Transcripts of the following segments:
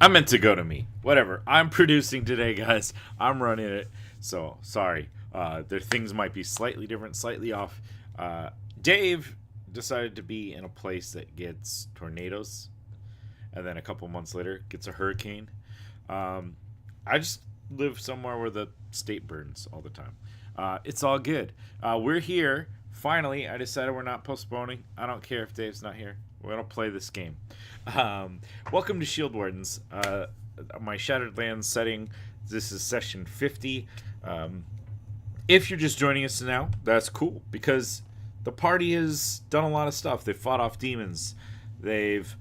I meant to go to me. Whatever. I'm producing today, guys. I'm running it. So, sorry. Their things might be slightly different, slightly off. Dave decided to be in a place that gets tornadoes. And then a couple months later, gets a hurricane. I just live somewhere where the state burns all the time. It's all good. We're here. Finally, I decided we're not postponing. I don't care if Dave's not here. We're going to play this game. Welcome to Shield Wardens. My Shattered Lands setting. This is session 50. If you're just joining us now, that's cool. Because the party has done a lot of stuff. They've fought off demons. They've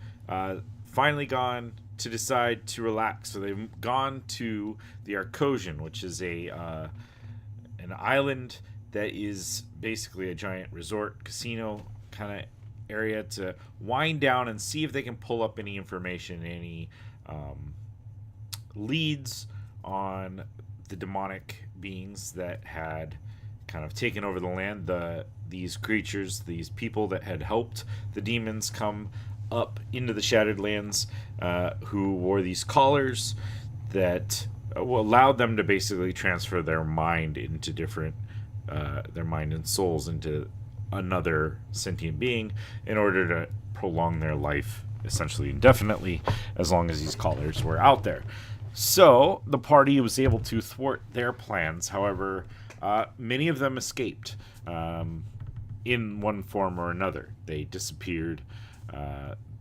finally gone to decide to relax. So they've gone to the Arcosian, which is an island that is basically a giant resort casino kind of area to wind down and see if they can pull up any information, any leads on the demonic beings that had kind of taken over the land. These creatures, these people that had helped the demons come up into the Shattered Lands, who wore these collars that allowed them to basically transfer their mind into different their mind and souls into another sentient being in order to prolong their life essentially indefinitely, as long as these collars were out there. So the party was able to thwart their plans. However, many of them escaped in one form or another. They disappeared.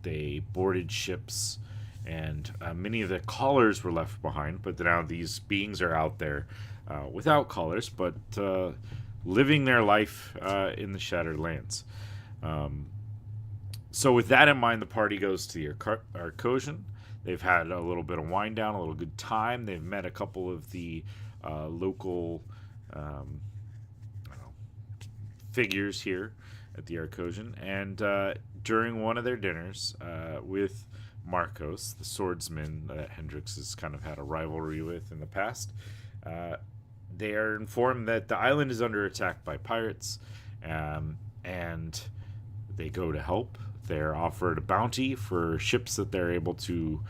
They boarded ships, and many of the collars were left behind. But now these beings are out there without collars, but living their life in the Shattered Lands. So with that in mind, the party goes to the Arcosian. They've had a little bit of wind down, a little good time. They've met a couple of the local figures here at the Arcosian. And during one of their dinners with Marcos, the swordsman that Hendrix has kind of had a rivalry with in the past, they are informed that the island is under attack by pirates, and they go to help. They're offered a bounty for ships that they're able to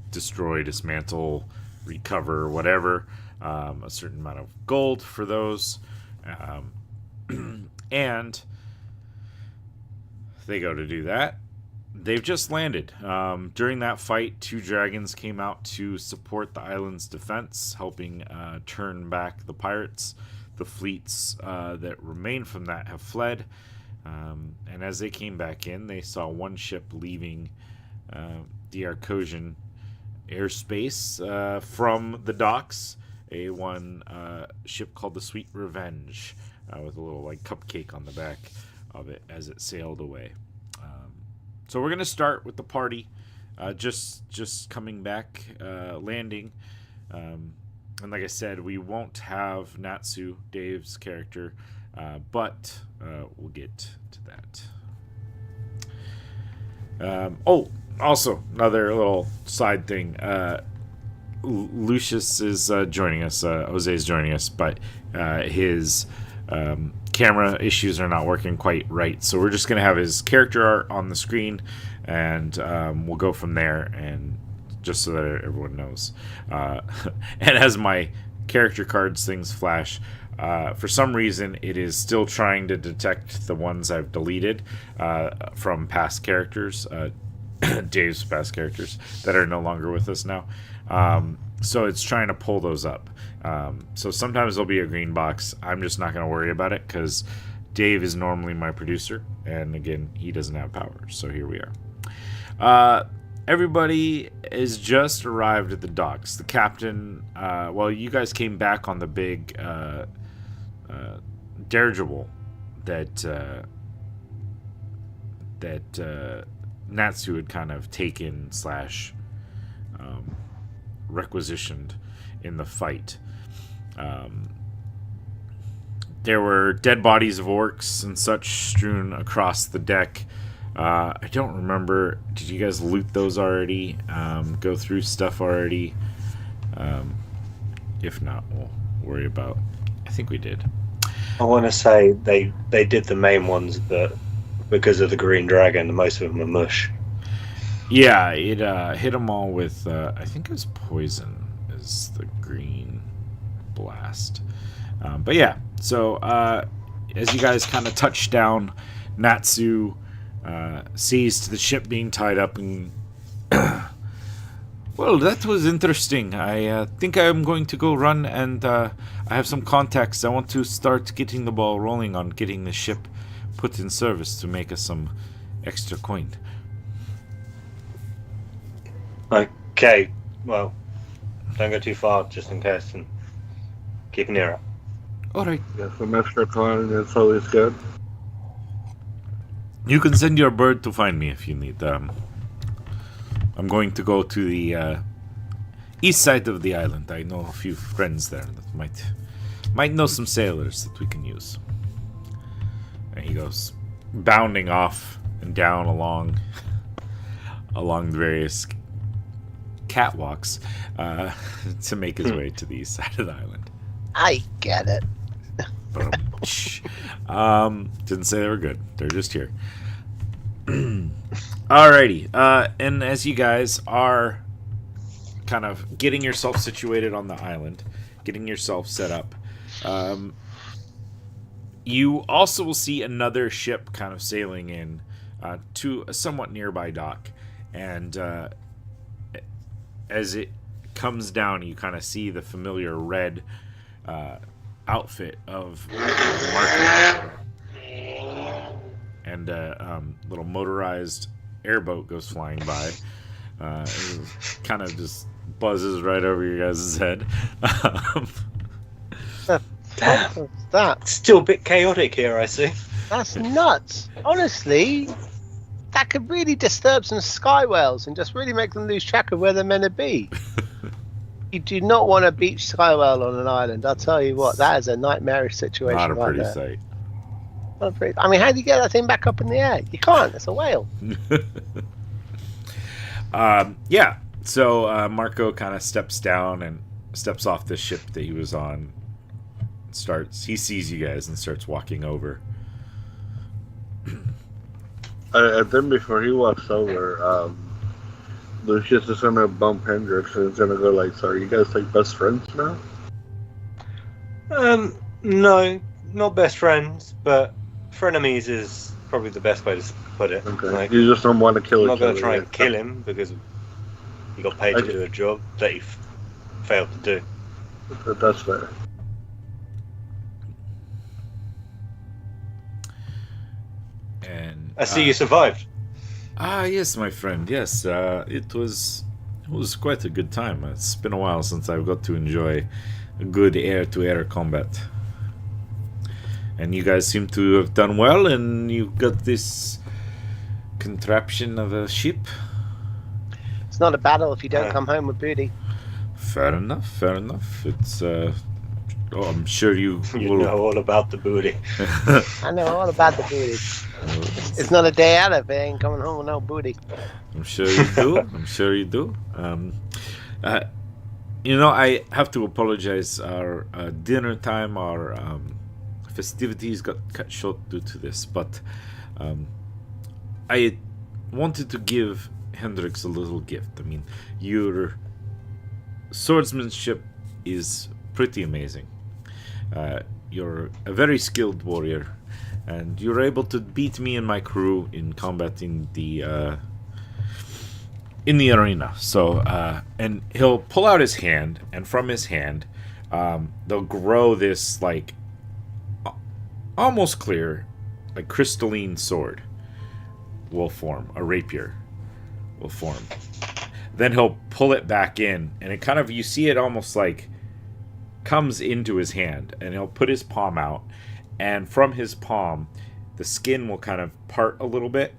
destroy, dismantle, recover, whatever. A certain amount of gold for those. And they go to do that. They've just landed. During that fight, 2 dragons came out to support the island's defense, helping turn back the pirates. The fleets that remain from that have fled. And as they came back in, they saw one ship leaving the Arcosian airspace from the docks. One ship called the Sweet Revenge, with a little cupcake on the back of it as it sailed away. So we're gonna start with the party, just coming back, landing, and like I said, we won't have Natsu, Dave's character, but we'll get to that. Also another little side thing. Lucius is joining us. Jose's joining us, but his camera issues are not working quite right, so we're just going to have his character art on the screen, and we'll go from there, and just so that everyone knows. And as my character cards things flash, for some reason it is still trying to detect the ones I've deleted from past characters, Dave's past characters that are no longer with us now. So it's trying to pull those up. So sometimes there'll be a green box. I'm just not going to worry about it because Dave is normally my producer, and again, he doesn't have power. So here we are. Everybody is just arrived at the docks. The captain, you guys came back on the big dirigible that Natsu had kind of taken / requisitioned in the fight. There were dead bodies of orcs and such strewn across the deck. I don't remember. Did you guys loot those already? Go through stuff already? If not, we'll worry about. I think we did. I want to say they did the main ones, but because of the green dragon, most of them are mush. Yeah, it hit them all with, I think it was poison, is the green blast. But yeah, so as you guys kind of touch down, Natsu sees the ship being tied up and. Well, that was interesting. I think I'm going to go run and I have some contacts. I want to start getting the ball rolling on getting the ship put in service to make us some extra coin. Okay, well, don't go too far just in case and keep an ear out. Alright. Yeah, some extra coin is always good. You can send your bird to find me if you need. I'm going to go to the east side of the island. I know a few friends there that might know some sailors that we can use. And he goes bounding off and down along the various catwalks to make his way to the east side of the island. I get it. Didn't say they were good. They're just here. Alrighty. And as you guys are kind of getting yourself situated on the island, getting yourself set up, you also will see another ship kind of sailing in to a somewhat nearby dock. And as it comes down, you kind of see the familiar red outfit of Marco. And a little motorized airboat goes flying by. It kind of just buzzes right over your guys' head. That Still a bit chaotic here, I see. that's nuts. Honestly, that could really disturb some sky whales and just really make them lose track of where they're meant to be. You do not want a beach sky whale on an island. I'll tell you what, that is a nightmarish situation. Not a right pretty there. sight. I mean, how do you get that thing back up in the air? You can't. It's a whale. Yeah. So Marco kind of steps down and steps off the ship that he was on. He sees you guys and starts walking over. I think before he walks over, Lucius is gonna bump Hendrix and is gonna go like, "So are you guys like best friends now?" No, not best friends, but frenemies is probably the best way to put it. Okay. Like, You just don't want to kill I'm each not other. going to try and yeah. kill him because he got paid to Okay. do a job that he failed to do. That's fair. And I see you survived. yes, my friend. Yes, it was quite a good time. It's been a while since I've got to enjoy a good air-to-air combat. And you guys seem to have done well, and you got this contraption of a ship. It's not a battle if you don't come home with booty. Fair enough. Fair enough. It's I'm sure you You will. know all about the booty. I know all about the booty. It's not a day out if it ain't coming home with no booty. I'm sure you do. I'm sure you do. I have to apologize. Our dinner time, our festivities got cut short due to this, but I wanted to give Hendrix a little gift. I mean, your swordsmanship is pretty amazing. You're a very skilled warrior, and you're able to beat me and my crew in combat in the arena. So, and he'll pull out his hand, and from his hand, they'll grow this like almost clear, like crystalline sword will form. A rapier will form. Then he'll pull it back in, and it kind of, you see it almost like comes into his hand, and he'll put his palm out, and from his palm the skin will kind of part a little bit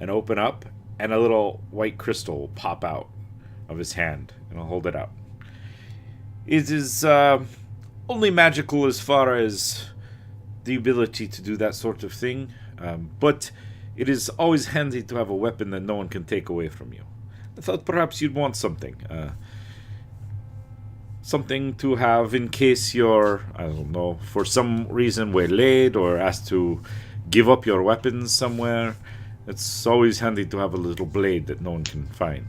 and open up, and a little white crystal will pop out of his hand, and he'll hold it out. It is only magical as far as the ability to do that sort of thing, but it is always handy to have a weapon that no one can take away from you. I thought perhaps you'd want something. Something to have in case you're, I don't know, for some reason waylaid or asked to give up your weapons somewhere. It's always handy to have a little blade that no one can find.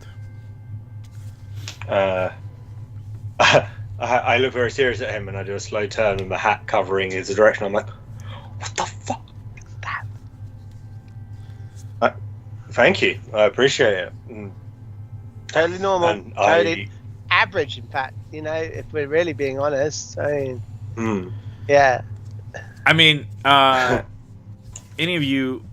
I look very serious at him and I do a slow turn with my hat covering his direction. I'm like, what the fuck is that? Thank you. I appreciate it. Totally normal. And Totally average, in fact. You know, if we're really being honest. I mean, yeah. I mean, any of you,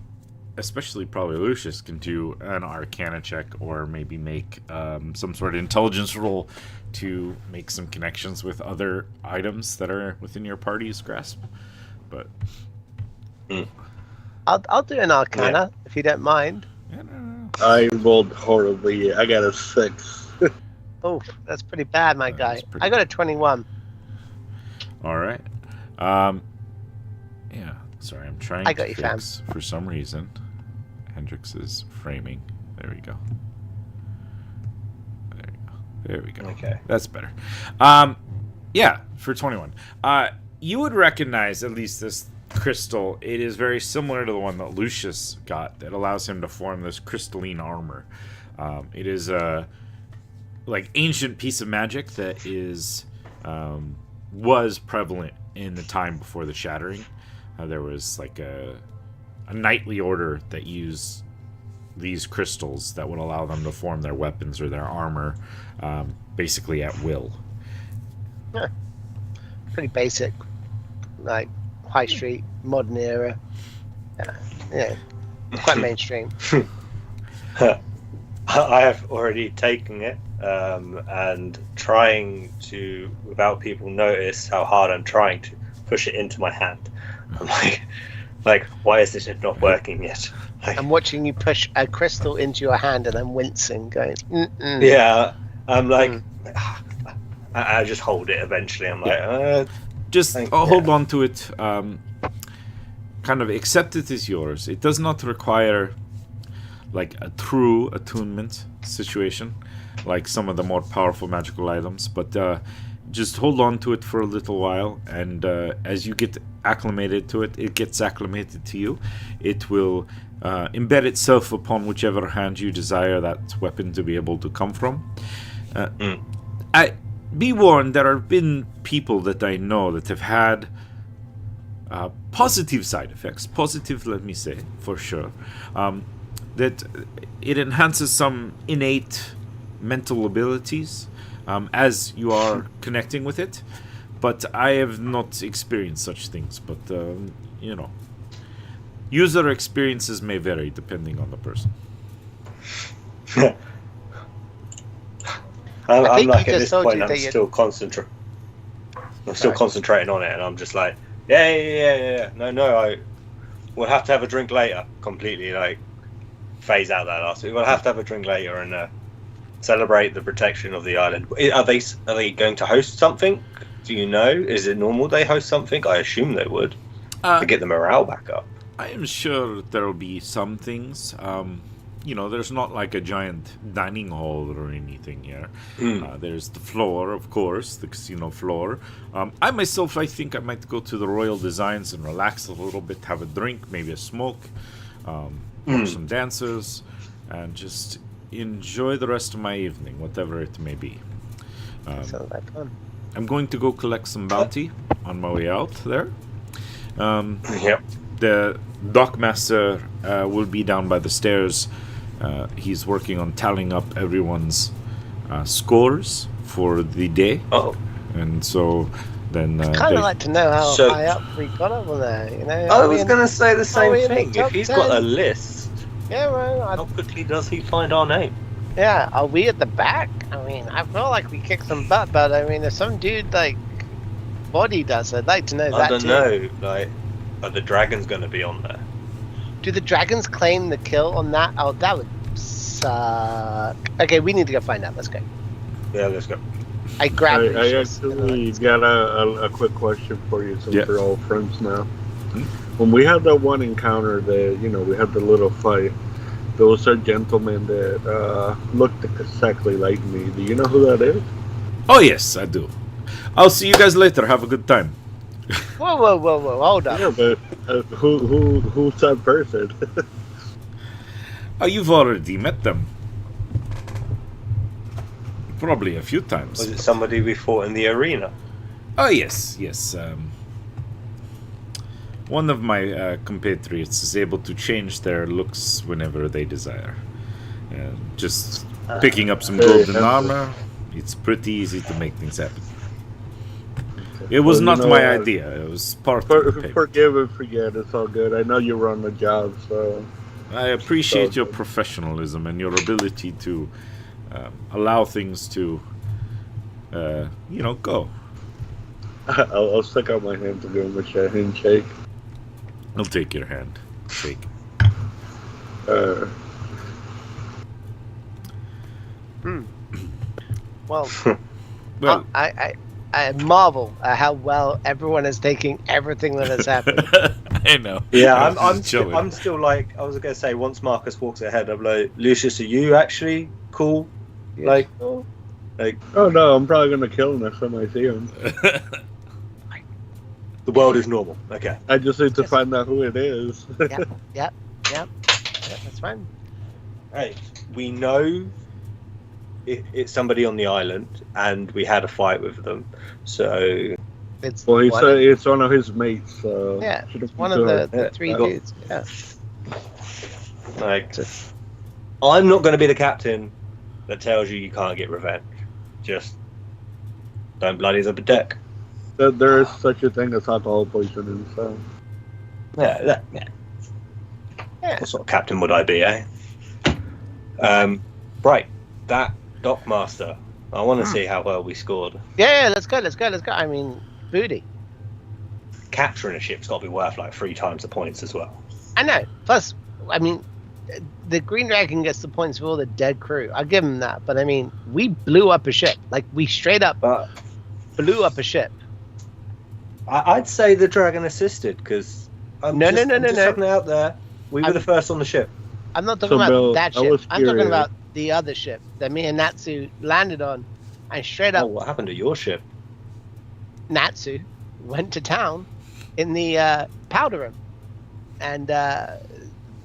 especially probably Lucius, can do an Arcana check or maybe make some sort of intelligence roll to make some connections with other items that are within your party's grasp. But I'll do an Arcana if you don't mind. yeah, no. I rolled horribly. I got a 6. Oh, that's pretty bad, my guy. That's pretty I got a 21. All right. Yeah. Sorry, I'm trying I got to you, fam. fix for some reason Hendrix's framing. There we go. There we go. Okay. That's better. Yeah, for 21. You would recognize at least this crystal. It is very similar to the one that Lucius got that allows him to form this crystalline armor. It is a like ancient piece of magic that is was prevalent in the time before the Shattering. There was like a knightly order that used these crystals that would allow them to form their weapons or their armor basically at will. Yeah. Pretty basic, like high street, modern era. Yeah, quite mainstream. I have already taken it and trying to, without people notice how hard I'm trying to push it into my hand. I'm like, why is this not working yet? Like, I'm watching you push a crystal into your hand, and I'm wincing, going, mm-mm. yeah, I'm like, I just hold it eventually. I'm like, just Thank- hold yeah. on to it. Kind of accept it as yours. It does not require like a true attunement situation like some of the more powerful magical items, but just hold on to it for a little while, and as you get acclimated to it, it gets acclimated to you. It will embed itself upon whichever hand you desire that weapon to be able to come from. Be warned, there have been people that I know that have had positive side effects. Positive, let me say, for sure. That it enhances some innate mental abilities as you are connecting with it. But I have not experienced such things. But, you know, user experiences may vary depending on the person. I'm think like he at just this told point, you I'm that you- still concentrating. I'm still concentrating on it, and I'm just like, yeah. No, we'll have to have a drink later. Completely like phase out that last week. We'll have to have a drink later and celebrate the protection of the island. Are they going to host something? Do you know? Is it normal they host something? I assume they would to get the morale back up. I am sure there will be some things. You know, there's not like a giant dining hall or anything here. There's the floor, of course, the casino floor. I myself, I think I might go to the Royal Designs and relax a little bit, have a drink, maybe a smoke, watch some dancers, and just enjoy the rest of my evening, whatever it may be. Sounds like fun. I'm going to go collect some bounty on my way out there. Yep. The dockmaster will be down by the stairs. He's working on tallying up everyone's scores for the day. Oh. And so then... Kind of like to know how So- high up we got up on there, you know? I was going to say the we same in the thing. If top he's got 10? a list, Yeah, well, how quickly does he find our name? yeah, are we at the back? I mean, I feel like we kicked some butt, but I mean, if some dude, like, bodied us, I'd like to know that I don't too. know. Like, are the dragons going to be on there? Do the dragons claim the kill on that? Oh, that would suck. Okay, we need to go find out. Let's go. Yeah, let's go. I grabbed I Lucius, actually got a quick question for you since Yeah. we're all friends now. When we had that one encounter that, we had the little fight, there was a gentleman that looked exactly like me. Do you know who that is? Oh, yes, I do. I'll see you guys later. Have a good time. Whoa, hold up. Yeah, but who's that person? Oh, you've already met them. Probably a few times. Was it somebody we fought in the arena? Oh, yes. One of my compatriots is able to change their looks whenever they desire. Just picking up some golden armor, it's pretty easy to make things happen. It was not my idea. It was part of the payment. Forgive and forget. It's all good. I know you run the job, so... I appreciate your professionalism and your ability to allow things to, go. I'll stick out my hand to give him a handshake. I'll take your hand. Shake. Well, Well, I marvel at how well everyone is taking everything that has happened. I know. Yeah, I'm chilling. I'm still like, I was going to say, once Marcus walks ahead, I'm like, Lucius, are you actually cool? Yeah. Oh no, I'm probably gonna kill him next time I see him. The world is normal. Okay. I just need to find out who it is. Yep, that's fine. Hey, we know it's somebody on the island, and we had a fight with them. So, It's Well, he said it's one of his mates. So yeah, should've it's one been of the good. three Yeah. dudes. Yeah. like, I'm not going to be the captain that tells you can't get revenge. Just don't bloody up a deck. There is such a thing as alcohol poisoning. So Yeah. What sort of captain would I be, eh? Right, that Dockmaster. I want to see how well we scored. Yeah, let's go. I mean, booty. Capturing a ship's got to be worth like 3 times the points as well. I know. Plus, I mean, the Green Dragon gets the points for all the dead crew. I'll give him that. But I mean, we blew up a ship. Like, we straight up But blew up a ship. I'd say the dragon assisted because I'm just putting it out there. We were the first on the ship. I'm not talking So, about Bill, that I ship. was I'm talking curious. about the other ship that me and Natsu landed on. And straight Oh, up, what happened to your ship? Natsu went to town in the powder room and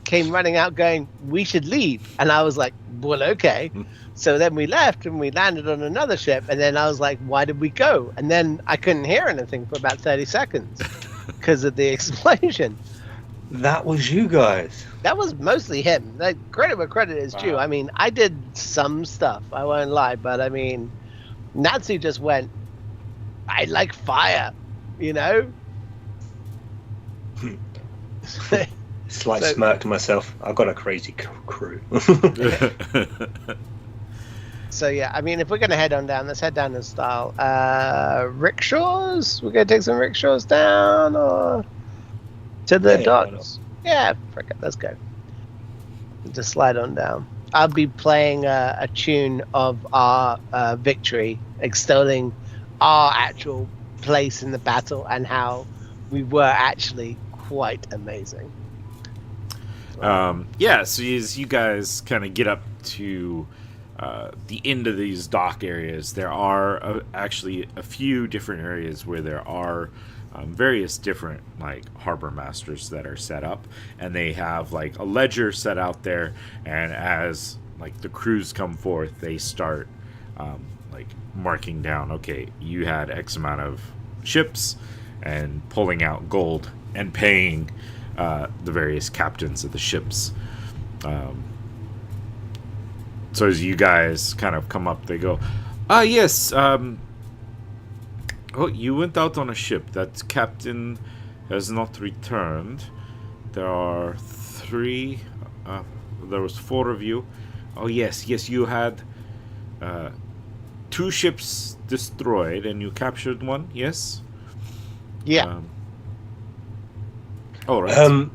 came running out going, we should leave. And I was like, well, okay. So then we left and we landed on another ship. And then I was like, why did we go? And then I couldn't hear anything for about 30 seconds because of the explosion. That was you guys. That was mostly him. Like, credit where credit is due. Wow. I mean, I did some stuff. I won't lie. But I mean, Natsu just went, I like fire, you know? Slight So- smirk to myself. I've got a crazy crew. So yeah, I mean, if we're gonna head on down, let's head down in style. Rickshaws? We're gonna take some rickshaws down, or to the Yeah, why docks? Yeah, frick it, let's go. Just slide on down. I'll be playing a tune of our victory, extolling our actual place in the battle and how we were actually quite amazing. So as you guys kind of get up to the end of these dock areas, there are actually a few different areas where there are various different like harbor masters that are set up, and they have like a ledger set out there, and as like the crews come forth, they start like marking down, okay, you had X amount of ships, and pulling out gold and paying the various captains of the ships. So as you guys kind of come up, they go, yes, oh, you went out on a ship. That captain has not returned. There are 3, there was 4 of you. Oh, yes, you had 2 ships destroyed, and you captured 1, yes? Yeah. All right.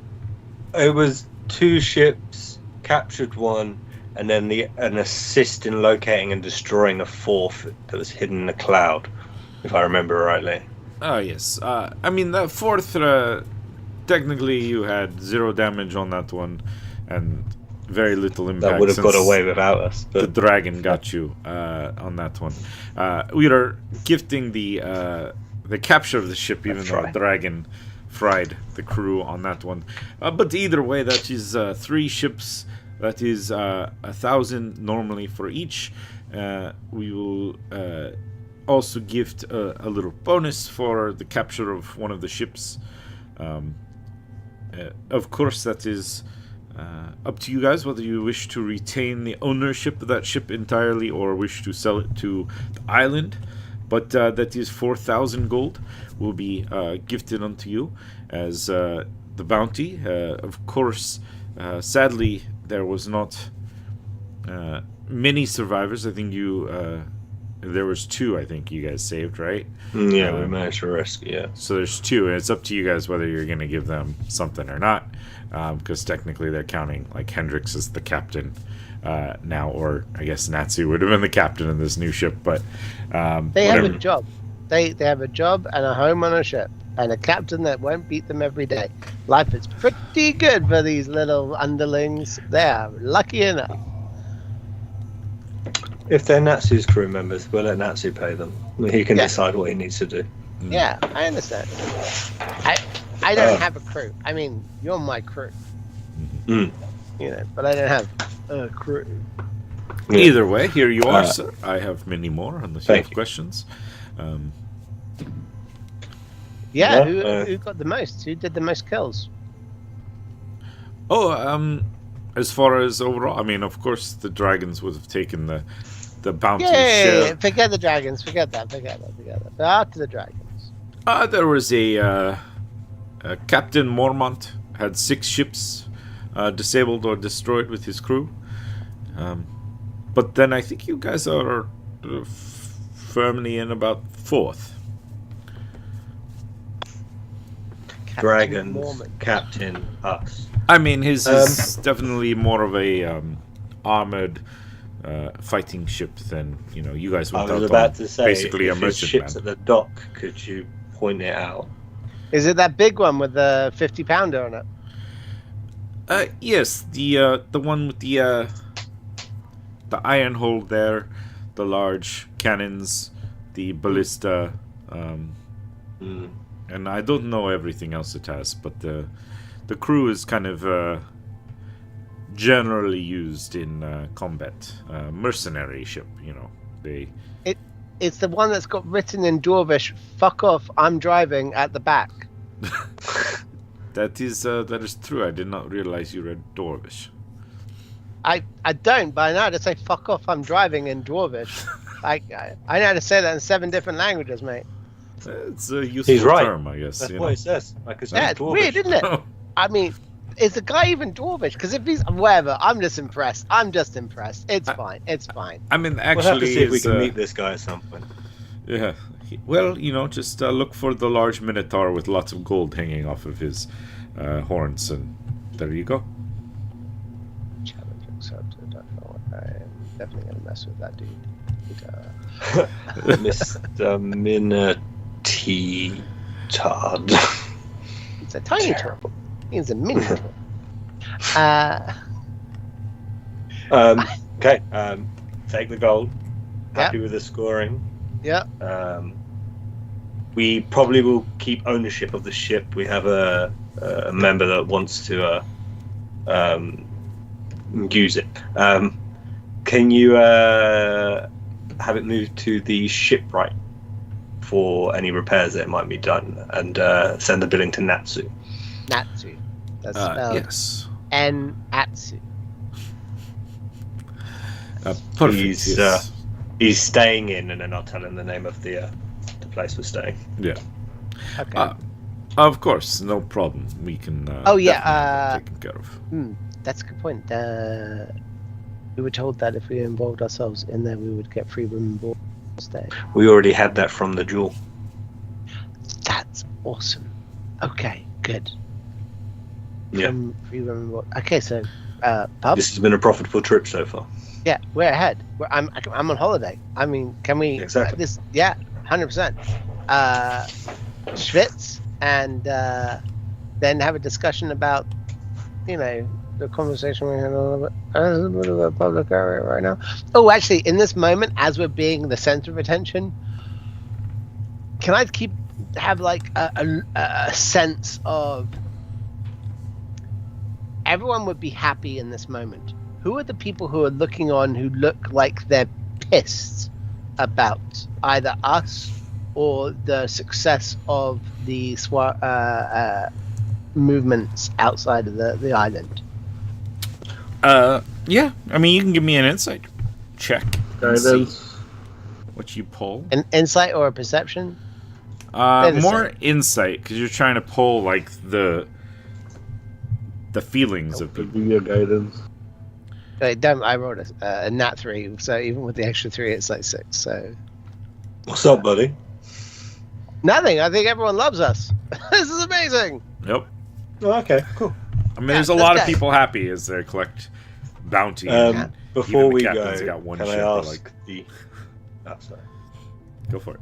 It was 2 ships, captured 1, and then an assist in locating and destroying a 4th that was hidden in a cloud, if I remember rightly. Oh, yes. I mean, the 4th, technically you had 0 damage on that one, and very little impact. That would have got since away without us. The But dragon got you on that one. We are gifting the capture of the ship, even though the right. dragon fried the crew on that one. But either way, that is 3 ships That is 1,000 normally for each. We will also gift a little bonus for the capture of one of the ships. Of course, that is up to you guys whether you wish to retain the ownership of that ship entirely or wish to sell it to the island. But that is 4,000 gold will be gifted unto you as the bounty. Of course, sadly, there was not many survivors. I think there was 2, I think you guys saved, right? Yeah, we managed to rescue, yeah. So there's 2, and it's up to you guys whether you're going to give them something or not, because technically they're counting, like, Hendrix as the captain now, or I guess Natsu would have been the captain of this new ship, but... they have a job. They have a job and a home on a ship, and a captain that won't beat them every day. Life is pretty good for these little underlings. They are lucky enough. If they're Natsu's crew members, we'll let Natsu pay them. He can decide what he needs to do. Yeah, I understand. I don't have a crew. I mean, you're my crew. Mm. You know, but I don't have a crew. Yeah. Either way, here you are, sir. I have many more, unless you have Thank you. questions. Yeah, Yeah, who got the most? Who did the most kills? As far as overall, I mean, of course, the dragons would have taken the bounty Yeah, share. forget the dragons. Forget that. But after the dragons. There was a Captain Mormont had 6 ships disabled or destroyed with his crew. But then I think you guys are firmly in about 4th. Dragons, Mormon. Captain, us. I mean, his is definitely more of a armored fighting ship than you guys I went was out about on to say, basically a if his ship's merchantman. at the dock, could you point it out? Is it that big one with the 50-pounder on it? Yes, the one with the iron hold there, the large cannons, the ballista, and I don't know everything else it has, but the crew is kind of generally used in combat. Mercenary ship, they. It's the one that's got written in Dwarvish, "Fuck off, I'm driving" at the back. That is true. I did not realize you read Dwarvish. I don't, but I know how to say "fuck off, I'm driving" in Dwarvish. I know how to say that in 7 different languages, mate. It's a useful He's right. term, I guess. That's what it says. I could Yeah, say it's Dwarvish. weird, isn't it? I mean, is the guy even Dwarvish? Because if he's whatever, I'm just impressed. It's fine. It's fine. I mean, We'll have actually, to see if we is, can meet this guy at some point. Yeah. Well, just look for the large minotaur with lots of gold hanging off of his horns, and there you go. Challenge accepted. I'm definitely gonna mess with that dude. Mr. Minotard. It's a tiny turtle. He's a mini turtle. Okay. Take the gold. Happy with the scoring. Yeah. We probably will keep ownership of the ship. We have a member that wants to use it. Can you have it moved to the shipwright for any repairs that might be done, and send the billing to Natsu? Natsu. That's spelled Yes. N-Atsu. Perfect. He's yes. he's staying in, and then I'll tell him the name of the place we're staying. Yeah. Okay. Of course, no problem. We can. Oh, yeah, definitely have that taken care of. That's a good point. We were told that if we involved ourselves in there, we would get free room and board stay. We already had that from the jewel. That's awesome. Okay, good. Yeah. Free room and board. Okay, so pub. This has been a profitable trip so far. Yeah, we're ahead. I'm on holiday. I mean, can we? Exactly. This. Yeah, 100%. Schwitz and then have a discussion about, the conversation we had a little bit. A little bit of a public area right now. Oh, actually, in this moment, as we're being the center of attention, can I have like a sense of everyone would be happy in this moment who are the people who are looking on who look like they're pissed about either us or the success of the movements outside of the island? Yeah. I mean, you can give me an insight check. And see Guidance. what you pull. An insight or a perception? More insight, because you're trying to pull like the feelings of To people. give you guidance. I rolled a nat 3, so even with the extra 3, it's like 6. So What's up, buddy? nothing. I think everyone loves us. This is amazing. Yep. Oh, okay, cool. I mean, Yeah, there's a let's lot of go. people happy as they collect bounty. and Before even the we captain's go, got one can I ship, but, ask like- the? Oh, sorry. Go for it.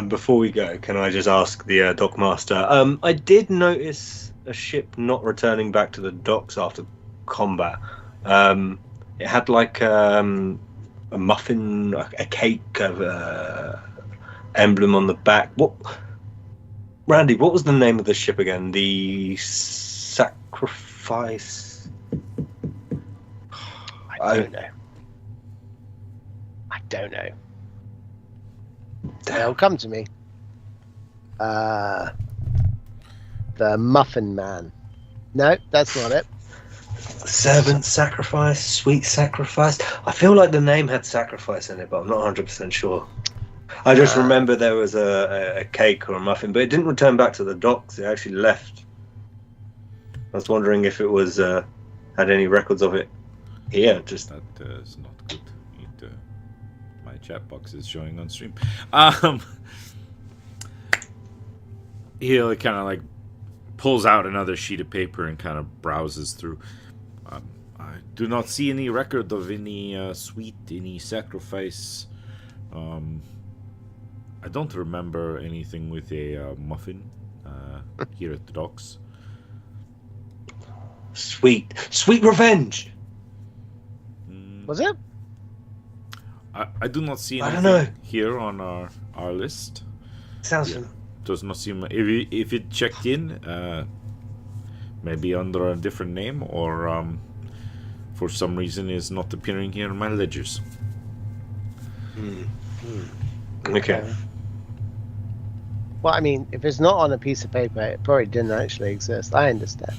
Before we go, can I just ask the dockmaster? I did notice a ship not returning back to the docks after combat. It had like a muffin, a cake of emblem on the back. What, Randy? What was the name of the ship again? The Sacrifice. I don't know. I don't know. They'll come to me. The Muffin Man. No, that's not it. Servant Sacrifice, Sweet Sacrifice. I feel like the name had sacrifice in it, but I'm not 100% sure. I just remember there was a cake or a muffin, but it didn't return back to the docks. It actually left. I was wondering if it was had any records of it here. Just That is not good. My chat box is showing on stream. He kind of like pulls out another sheet of paper and kind of browses through. I do not see any record of any sweet, any sacrifice. I don't remember anything with a muffin here at the docks. sweet revenge. Was it? I do not see I anything don't know. here on our list. Sounds. Yeah. Does not seem if it checked in, maybe under a different name, or for some reason is not appearing here in my ledgers. Okay. Well, I mean, if it's not on a piece of paper, it probably didn't actually exist. I understand.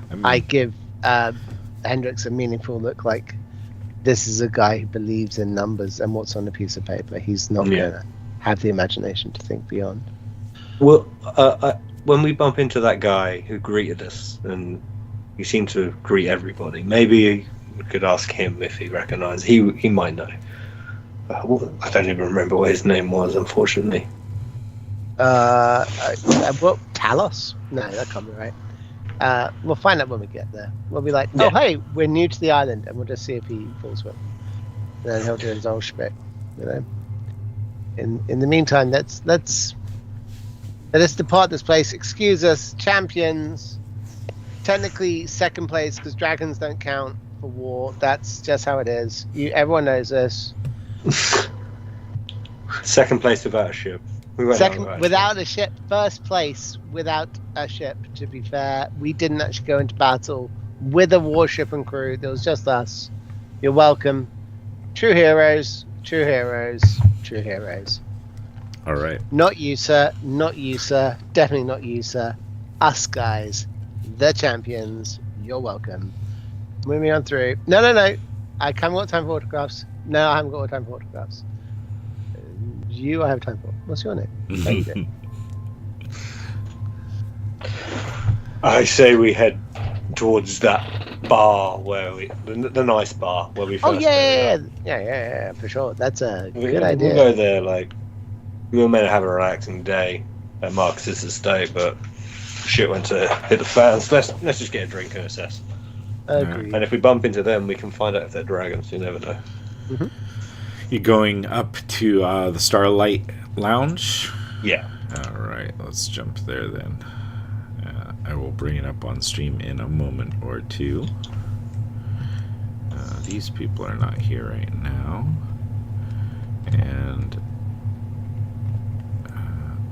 I mean, I give Hendrix a meaningful look, like this is a guy who believes in numbers and what's on a piece of paper. He's not Yeah. going to have the imagination to think beyond. Well, when we bump into that guy who greeted us, and he seemed to greet everybody, maybe we could ask him if he recognised. He might know. I don't even remember what his name was, unfortunately. Well, Talos? No, that can't be right. We'll find out when we get there. We'll be like, oh, Yeah. hey, we're new to the island, and we'll just see if he falls with. And then he'll do his old spiel, you know. In the meantime, let us depart this place. Excuse us, champions. Technically, second place because dragons don't count for war. That's just how it is. Everyone knows this. Second place without a ship. We went out Second, without a ship. First place without a ship. To be fair, we didn't actually go into battle with a warship and crew. There was just us. You're welcome. True heroes. True heroes. True heroes. all right. Not you, sir. Not you, sir. Definitely not you, sir. Us guys, the champions. You're welcome. Moving on through. No. I haven't got time for autographs. No, I haven't got time for autographs. You, I have time for. What's your name? Thank you. I say we head towards that bar where the nice bar where we first. Oh yeah, for sure. That's a good idea. We'll go there. Like we were meant to have a relaxing day at Marcus's estate, but shit went to hit the fans. Let's just get a drink and assess. Agreed. And if we bump into them, we can find out if they're dragons. You never know. You're going up to the Starlight Lounge. Yeah. All right, let's jump there then. I will bring it up on stream in a moment or two. These people are not here right now. And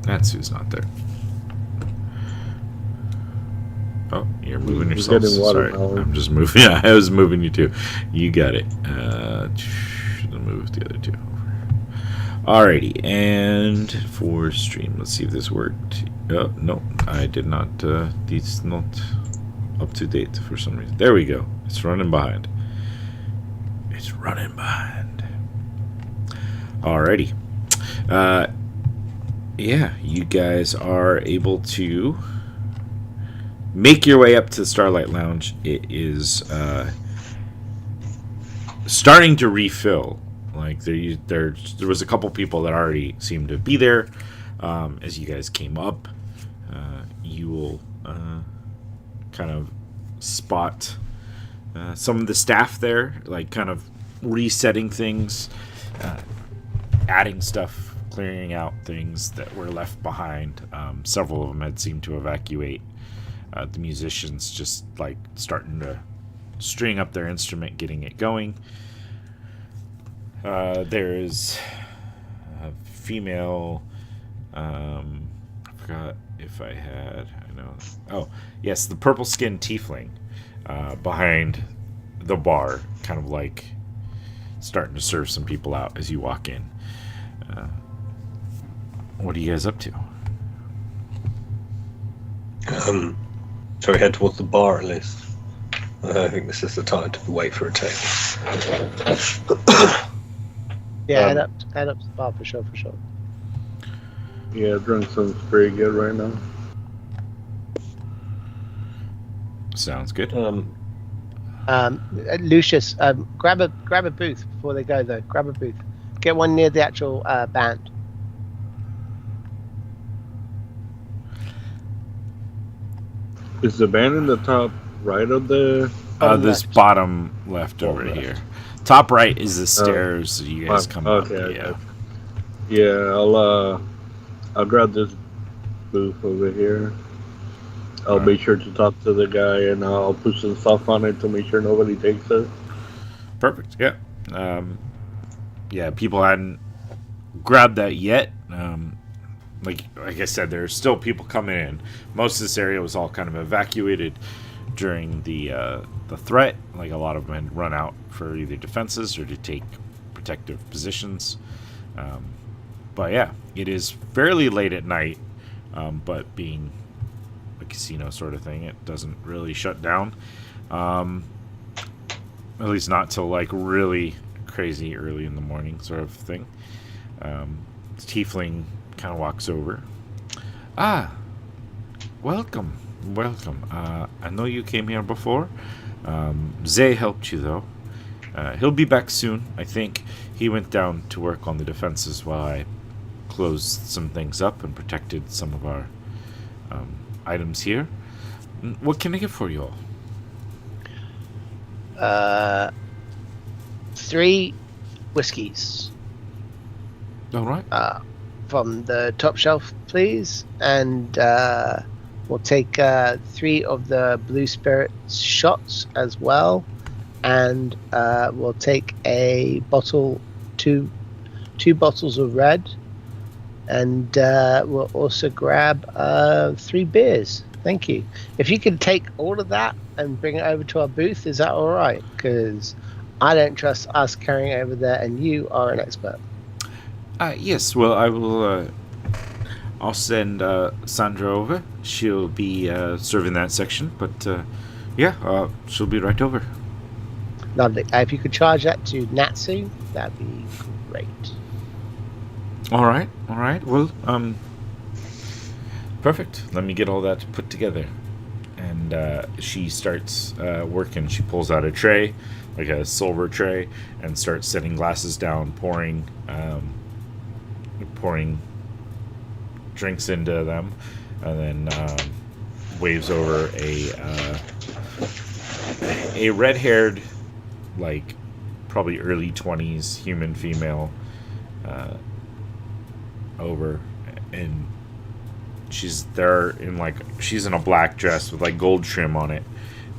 Natsu's not there. Oh, You're moving He's yourself. getting Sorry, watermelon. I'm just moving. Yeah, I was moving you too. You got it. Move the other two over. Alrighty, and for stream, let's see if this worked. No, I did not. It's not up to date for some reason. There we go. It's running behind. It's running behind. Alrighty. Yeah, you guys are able to make your way up to the Starlight Lounge. It is starting to refill. Like there was a couple people that already seemed to be there. As you guys came up, you will kind of spot some of the staff there, like kind of resetting things, adding stuff, clearing out things that were left behind. Several of them had seemed to evacuate. The musicians just like starting to string up their instrument, getting it going. There's a female. I forgot if I had. I know. Oh, yes, the purple skinned tiefling behind the bar, kind of like starting to serve some people out as you walk in. What are you guys up to? So we head towards the bar at least. I think this is the time to wait for a table. Yeah, head up to the bar for sure. Yeah, drink sounds pretty good right now. Sounds good. Lucius, grab a booth before they go though. Grab a booth. Get one near the actual band. Is the band in the top right of the? This left. bottom left over left. here. Top right is the stairs. You guys come up. Okay, Yeah. Yeah, I'll grab this booth over here. I'll be sure to talk to the guy, and I'll put some stuff on it to make sure nobody takes it. Perfect. Yeah. Yeah. People hadn't grabbed that yet. Like I said, there's still people coming in. Most of this area was all kind of evacuated during the threat. Like a lot of them had run out for either defenses or to take protective positions. But yeah, it is fairly late at night. But being a casino sort of thing, it doesn't really shut down. At least not till like really crazy early in the morning sort of thing. Tiefling kind of walks over. Welcome. I know you came here before. Zay helped you though. He'll be back soon. I think he went down to work on the defenses while I closed some things up and protected some of our items here. What can I get for you all? 3 whiskeys. All right. From the top shelf, please, and we'll take 3 of the blue spirits shots as well, and we'll take a bottle, two bottles of red, and we'll also grab 3 beers. Thank you. If you could take all of that and bring it over to our booth, is that all right? Because I don't trust us carrying it over there, and you are an expert. Yes, well, I will. I'll send Sandra over. She'll be serving that section, but yeah, she'll be right over. Lovely. If you could charge that to Natsu, that'd be great. All right. Well, perfect. Let me get all that put together. And she starts working. She pulls out a tray, like a silver tray, and starts setting glasses down, pouring drinks into them, and then waves over a red-haired, like probably early 20s human female over, and she's there in she's in a black dress with like gold trim on it,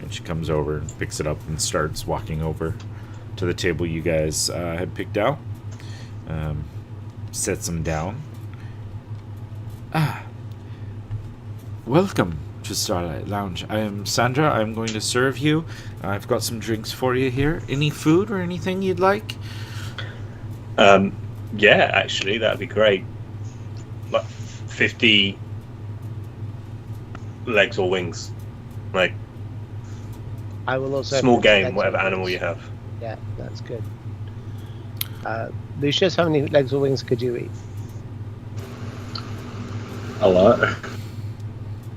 and she comes over and picks it up and starts walking over to the table you guys had picked out. Sets them down. Welcome. to Starlight Lounge. I am Sandra. I'm going to serve you. I've got some drinks for you here. Any food or anything you'd like? Yeah, actually, that'd be great. Like 50 legs or wings. Like, I will also small put game, legs whatever or animal wings. you have. Yeah, that's good. Lucius, how many legs or wings could you eat? A lot.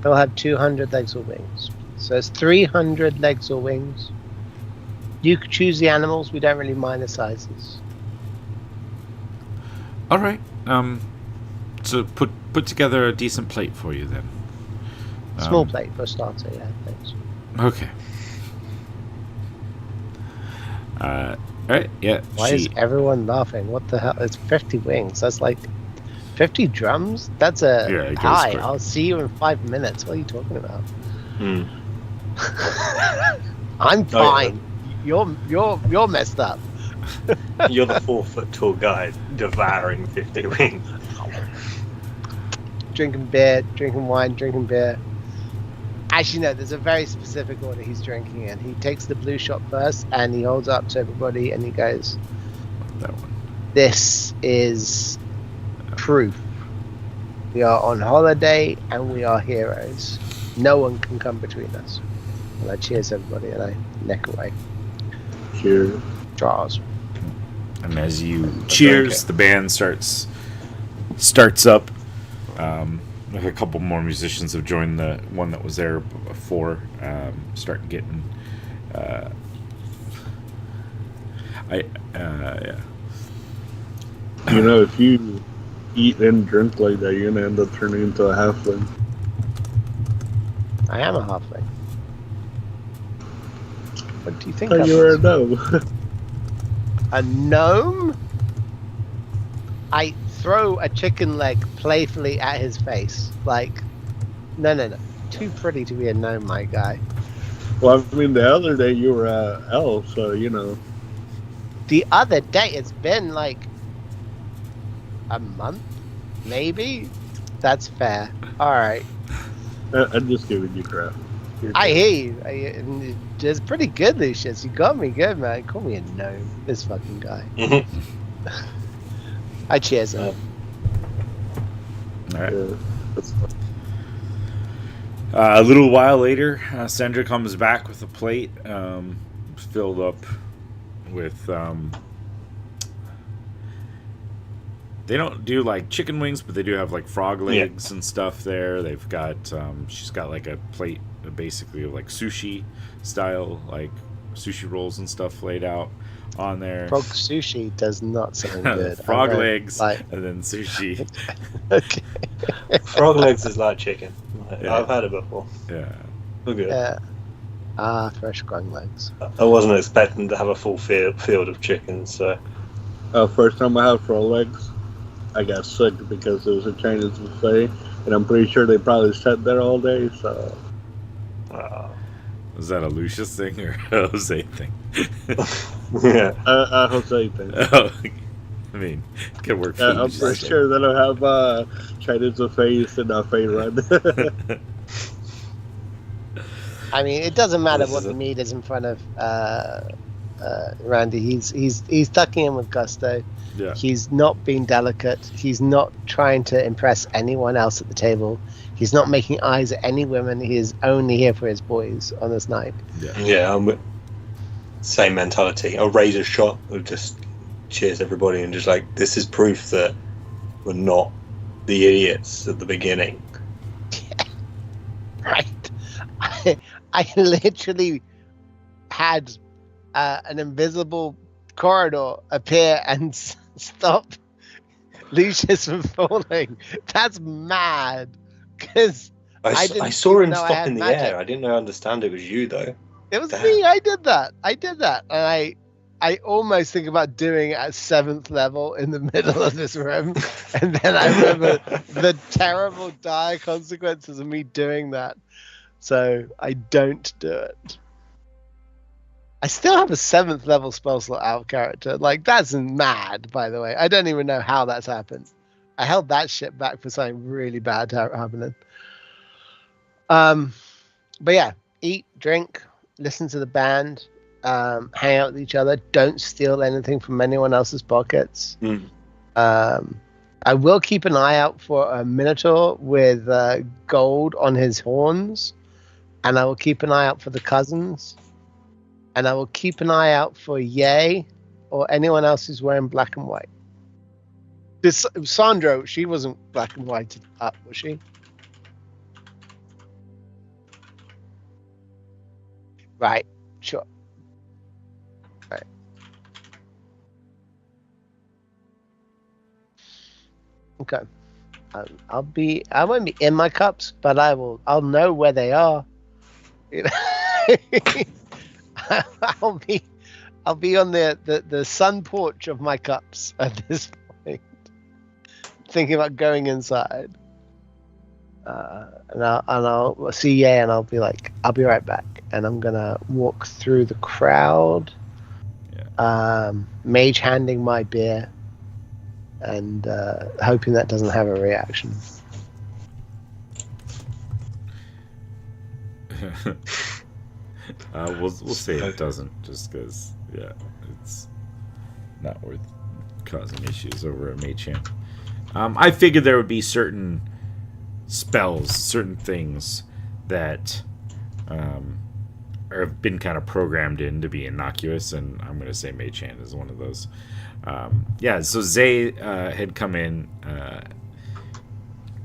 They'll have 200 legs or wings. So it's 300 legs or wings. You could choose the animals. We don't really mind the sizes. All right. So put together a decent plate for you then. Small plate for a starter, yeah, thanks. Okay. All right. Yeah. Why is everyone laughing? What the hell? It's 50 wings. That's like 50 drums? That's a Yeah, it goes hi. quick. I'll see you in 5 minutes. What are you talking about? I'm fine. You're messed up. You're the 4-foot tall guy devouring 50 wings. Drinking beer, drinking wine, drinking beer. Actually, no, there's a very specific order he's drinking in. He takes the blue shot first and he holds up to everybody and he goes, that one. "This is proof. We are on holiday and we are heroes. No one can come between us." And I cheers everybody and I neck away. Cheers. Draws. And as you cheers, the band starts up. A couple more musicians have joined the one that was there before. Start getting. Yeah. You know, if you eat and drink like that, you're gonna end up turning into a halfling. I am a halfling. What do you think? Thought I you were a was? gnome. A gnome? I throw a chicken leg playfully at his face. Like, no. Too pretty to be a gnome, my guy. Well, I mean, the other day you were a elf, so you know. The other day, it's been like a month, maybe? That's fair. Alright. I'm just giving you crap. I hear you. It's pretty good, Lucius. You got me good, man. Call me a gnome. This fucking guy. I cheers him. All right. Yeah, that's fine. A little while later, Sandra comes back with a plate filled up with. They don't do like chicken wings, but they do have like frog legs and stuff there. They've got. She's got like a plate, basically of like sushi style, like sushi rolls and stuff laid out on there. Frog sushi does not sound good. Frog legs like... and then sushi. Okay. Frog legs is like chicken. Yeah. I've had it before. Yeah. We're good. Yeah. Fresh frog legs. I wasn't expecting to have a full field of chickens, so. First time I had frog legs, I got sick because it was a Chinese buffet, and I'm pretty sure they probably sat there all day, so. Was that a Lucius thing or a Jose thing? Yeah. Jose thing. Oh, I mean, it could work for I'm Lucius. pretty sure they don't have Chinese buffets in our Fey Run. I mean, it doesn't matter what the meat is in front of Randy. He's tucking in with gusto. Yeah. He's not being delicate. He's not trying to impress anyone else at the table. He's not making eyes at any women. He is only here for his boys on this night. Yeah, I'm same mentality. A razor shot of just cheers everybody and just like, this is proof that we're not the idiots at the beginning. Right. I literally had an invisible corridor appear and stop Lucius from falling. That's mad. Because I saw him stop in the air. I didn't understand it was you though. It was me. I did that. And I almost think about doing it at 7th level in the middle of this room. And then I remember the terrible dire consequences of me doing that. So I don't do it. I still have a 7th level spell slot out character. Like, that's mad, by the way. I don't even know how that's happened. I held that shit back for something really bad happening. But yeah, eat, drink, listen to the band, hang out with each other. Don't steal anything from anyone else's pockets. I will keep an eye out for a Minotaur with gold on his horns, and I will keep an eye out for the cousins, and I will keep an eye out for Ye or anyone else who's wearing black and white. This Sandro, she wasn't black and white up, was she? Right, sure. Right. Okay. I won't be in my cups, but I'll know where they are. You know? I'll be on the sun porch of my cups at this point, thinking about going inside. And I'll see Ye, and I'll be like, I'll be right back, and I'm gonna walk through the crowd, mage handing my beer, and hoping that doesn't have a reaction. We'll say it doesn't, just because it's not worth causing issues over a mage hand. I figured there would be certain spells, certain things that have been kind of programmed in to be innocuous, and I'm going to say Mage Hand is one of those. So Zay had come in,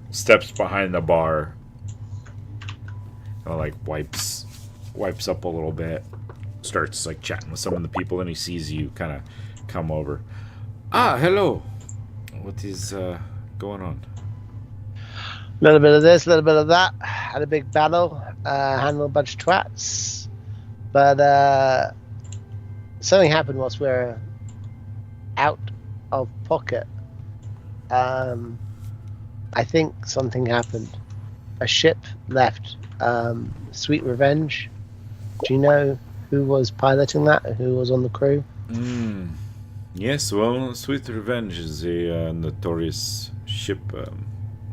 steps behind the bar, like wipes up a little bit, starts like chatting with some of the people, and he sees you kind of come over. Hello. What is going on? A little bit of this, a little bit of that. Had a big battle, handled a bunch of twats. But something happened whilst we were out of pocket. I think something happened. A ship left. Sweet Revenge. Do you know who was piloting that? Who was on the crew? Yes, well, Sweet Revenge is a notorious ship.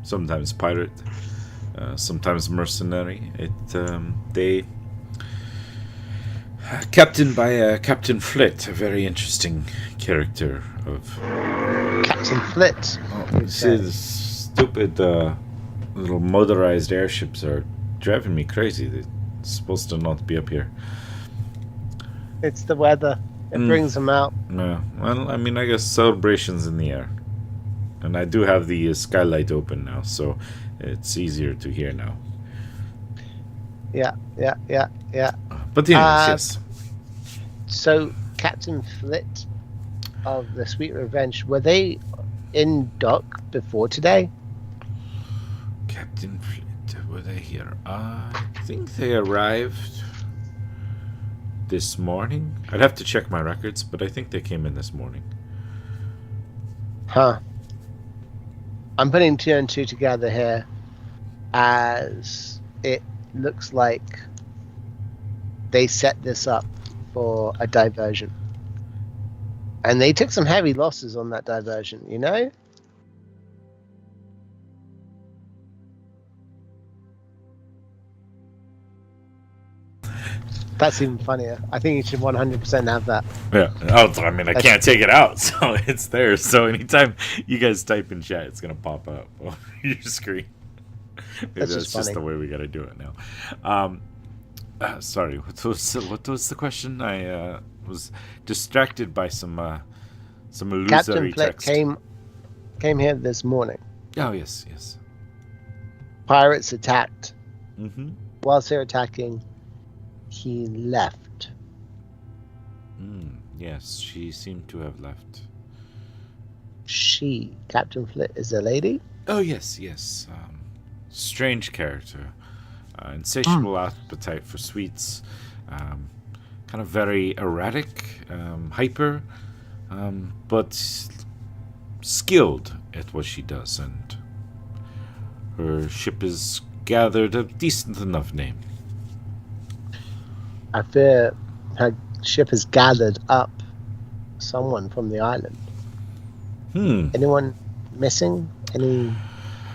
Sometimes pirate, sometimes mercenary. They captained by Captain Flit, a very interesting character of Captain Flit. You see, the stupid little motorized airships are driving me crazy. They're supposed to not be up here. It's the weather. It brings them out. Yeah. Well, I mean, I guess celebration's in the air. And I do have the skylight open now, so it's easier to hear now. Yeah. But anyways, yes. So, Captain Flit of the Sweet Revenge, were they in dock before today? Captain Flit, were they here? I think they arrived this morning. I'd have to check my records, but I think they came in this morning. Huh. I'm putting 2 and 2 together here, as it looks like they set this up for a diversion. And they took some heavy losses on that diversion, you know? That's even funnier. I think you should 100% have that. Yeah. Oh, I mean, I can't take it out, so it's there. So anytime you guys type in chat, it's gonna pop up on your screen. Maybe that's just the way we gotta do it now. Sorry, what was the question? I was distracted by some illusory Captain Flick text. came here this morning. Oh yes. Pirates attacked. Mm-hmm. Whilst they're attacking, he left. Yes, she seemed to have left. She, Captain Flit, is a lady? Oh, yes. Strange character. Insatiable appetite for sweets. Kind of very erratic, hyper, but skilled at what she does. And her ship has gathered a decent enough name. I fear her ship has gathered up someone from the island. Anyone missing? Any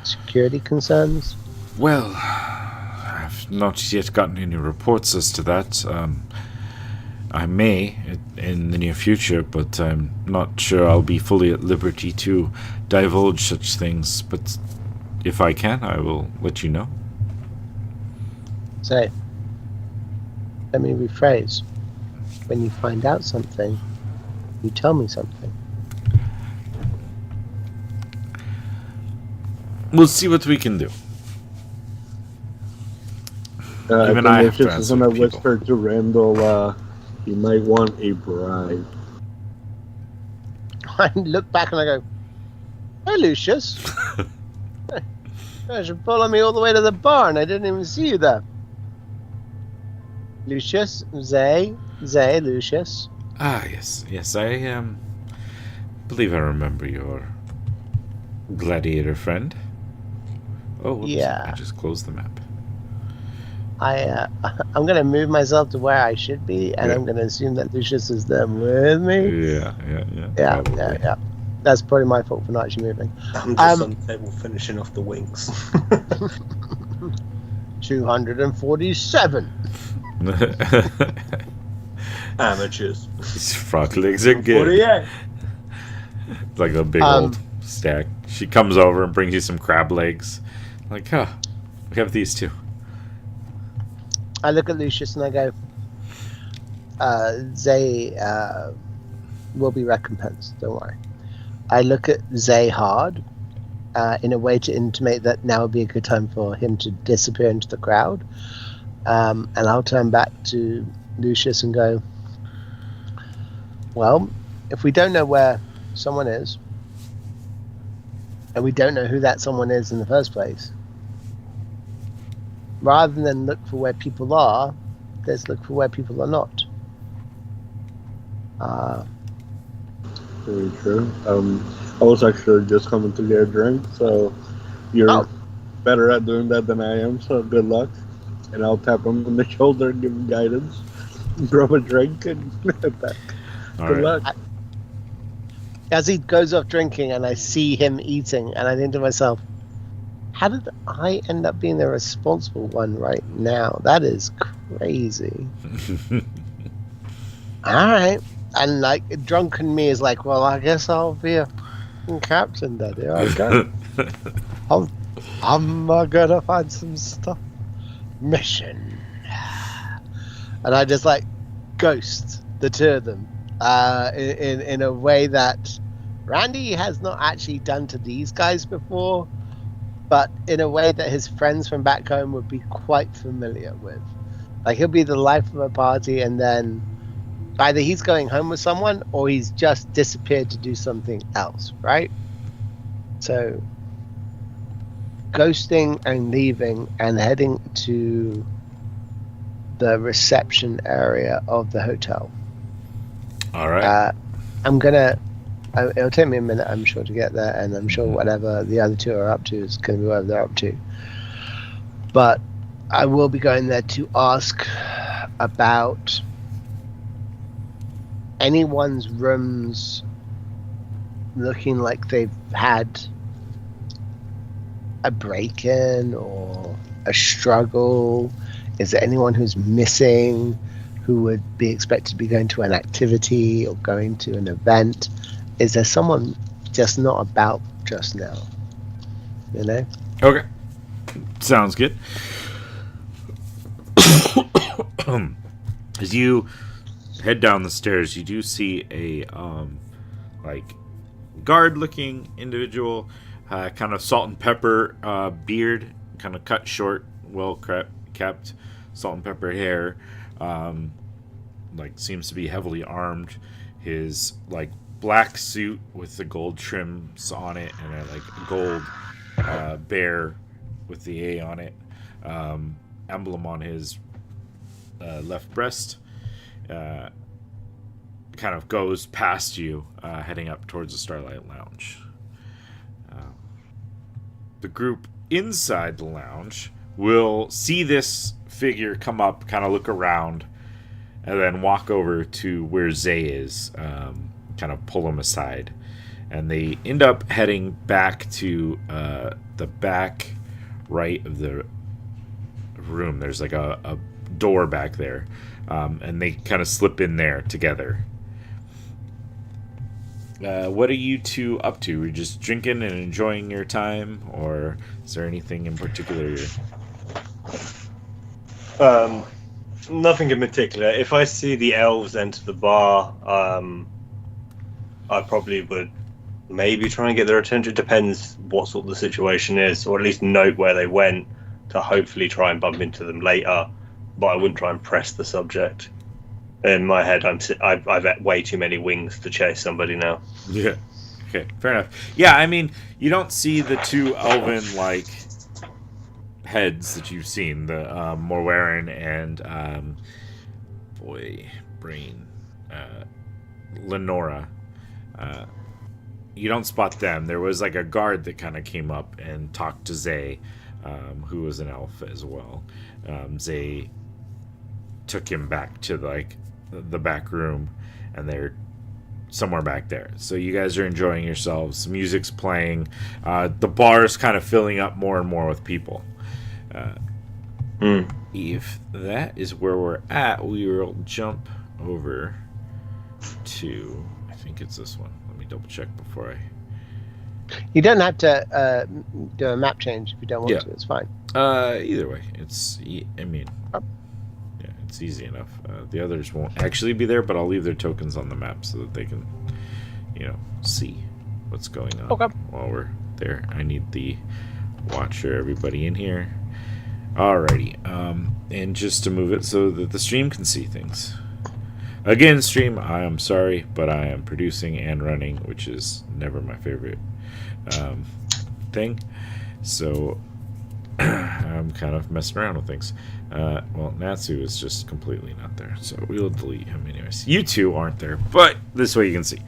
security concerns? Well, I've not yet gotten any reports as to that. I may in the near future, but I'm not sure I'll be fully at liberty to divulge such things. But if I can, I will let you know. So, let me rephrase. When you find out something, you tell me something. We'll see what we can do. Even I I think have to Lucius is answer gonna people. whisper to Randall, he might want a bribe. I look back and I go, "Hey, Lucius. You should follow me all the way to the bar, and I didn't even see you there." Lucius, Zay, Lucius. Ah, yes. I believe I remember your gladiator friend. Oh, whoops, Yeah. I just closed the map. I'm gonna move myself to where I should be, and Yeah. I'm gonna assume that Lucius is there with me. Yeah. Yeah. That's probably my fault for not actually moving. I'm just on the table finishing off the wings. 247. Amateurs. These frog legs are good. 48. Like a big old stack. She comes over and brings you some crab legs. Like, huh, we have these too. I look at Lucius and I go, Zay will be recompensed, don't worry. I look at Zay hard in a way to intimate that now would be a good time for him to disappear into the crowd. And I'll turn back to Lucius and go, well, if we don't know where someone is, and we don't know who that someone is in the first place, rather than look for where people are, let's look for where people are not. Very true. I was actually just coming to get a drink, so you're better at doing that than I am, so good luck. And I'll tap him on the shoulder and give him guidance. Grab a drink and back. All Good right. luck. As he goes off drinking and I see him eating, and I think to myself, how did I end up being the responsible one right now? That is crazy. Alright. And like drunken me is like, well, I guess I'll be a captain then. Here I go. I'm gonna find some stuff. Mission. And I just like ghost the two of them in a way that Randy has not actually done to these guys before, but in a way that his friends from back home would be quite familiar with. Like, he'll be the life of a party, and then either he's going home with someone or he's just disappeared to do something else, right? So ghosting and leaving and heading to the reception area of the hotel. All right. It'll take me a minute, I'm sure, to get there, and I'm sure whatever the other two are up to is going to be whatever they're up to. But I will be going there to ask about anyone's rooms looking like they've had a break-in or a struggle. Is there anyone who's missing who would be expected to be going to an activity or going to an event? Is there someone just not about just now? You know? Okay. Sounds good. As you head down the stairs, you do see a guard-looking individual, kind of salt and pepper beard, kind of cut short, well kept, salt and pepper hair. Seems to be heavily armed. His black suit with the gold trims on it and a gold bear with the A on it, emblem on his left breast, kind of goes past you, heading up towards the Starlight Lounge. The group inside the lounge will see this figure come up, kind of look around, and then walk over to where Zay is, kind of pull him aside. And they end up heading back to the back right of the room. There's like a door back there, and they kind of slip in there together. What are you two up to? Are you just drinking and enjoying your time, or is there anything in particular you're... Nothing in particular. If I see the elves enter the bar, I probably would maybe try and get their attention. Depends what sort of the situation is, or at least note where they went to hopefully try and bump into them later. But I wouldn't try and press the subject. In my head, I've had way too many wings to chase somebody now. Yeah. Okay, fair enough. Yeah, I mean, you don't see the two elven-like heads that you've seen, the Morwarin and Lenora. You don't spot them. There was like a guard that kind of came up and talked to Zay, who was an elf as well. Zay took him back to like the back room, and they're somewhere back there. So you guys are enjoying yourselves. Music's playing. The bar is kind of filling up more and more with people. If that is where we're at, we will jump over to, I think it's this one. Let me double check before I... You don't have to do a map change if you don't want to. It's fine. Either way, it's, I mean, yeah, it's easy enough. The others won't actually be there, but I'll leave their tokens on the map so that they can, see what's going on while we're there. I need the watcher, everybody in here. Alrighty, and just to move it so that the stream can see things. Again, stream, I am sorry, but I am producing and running, which is never my favorite thing. So I'm kind of messing around with things. Well, Natsu is just completely not there, so we'll delete him anyways. You two aren't there, but this way you can see.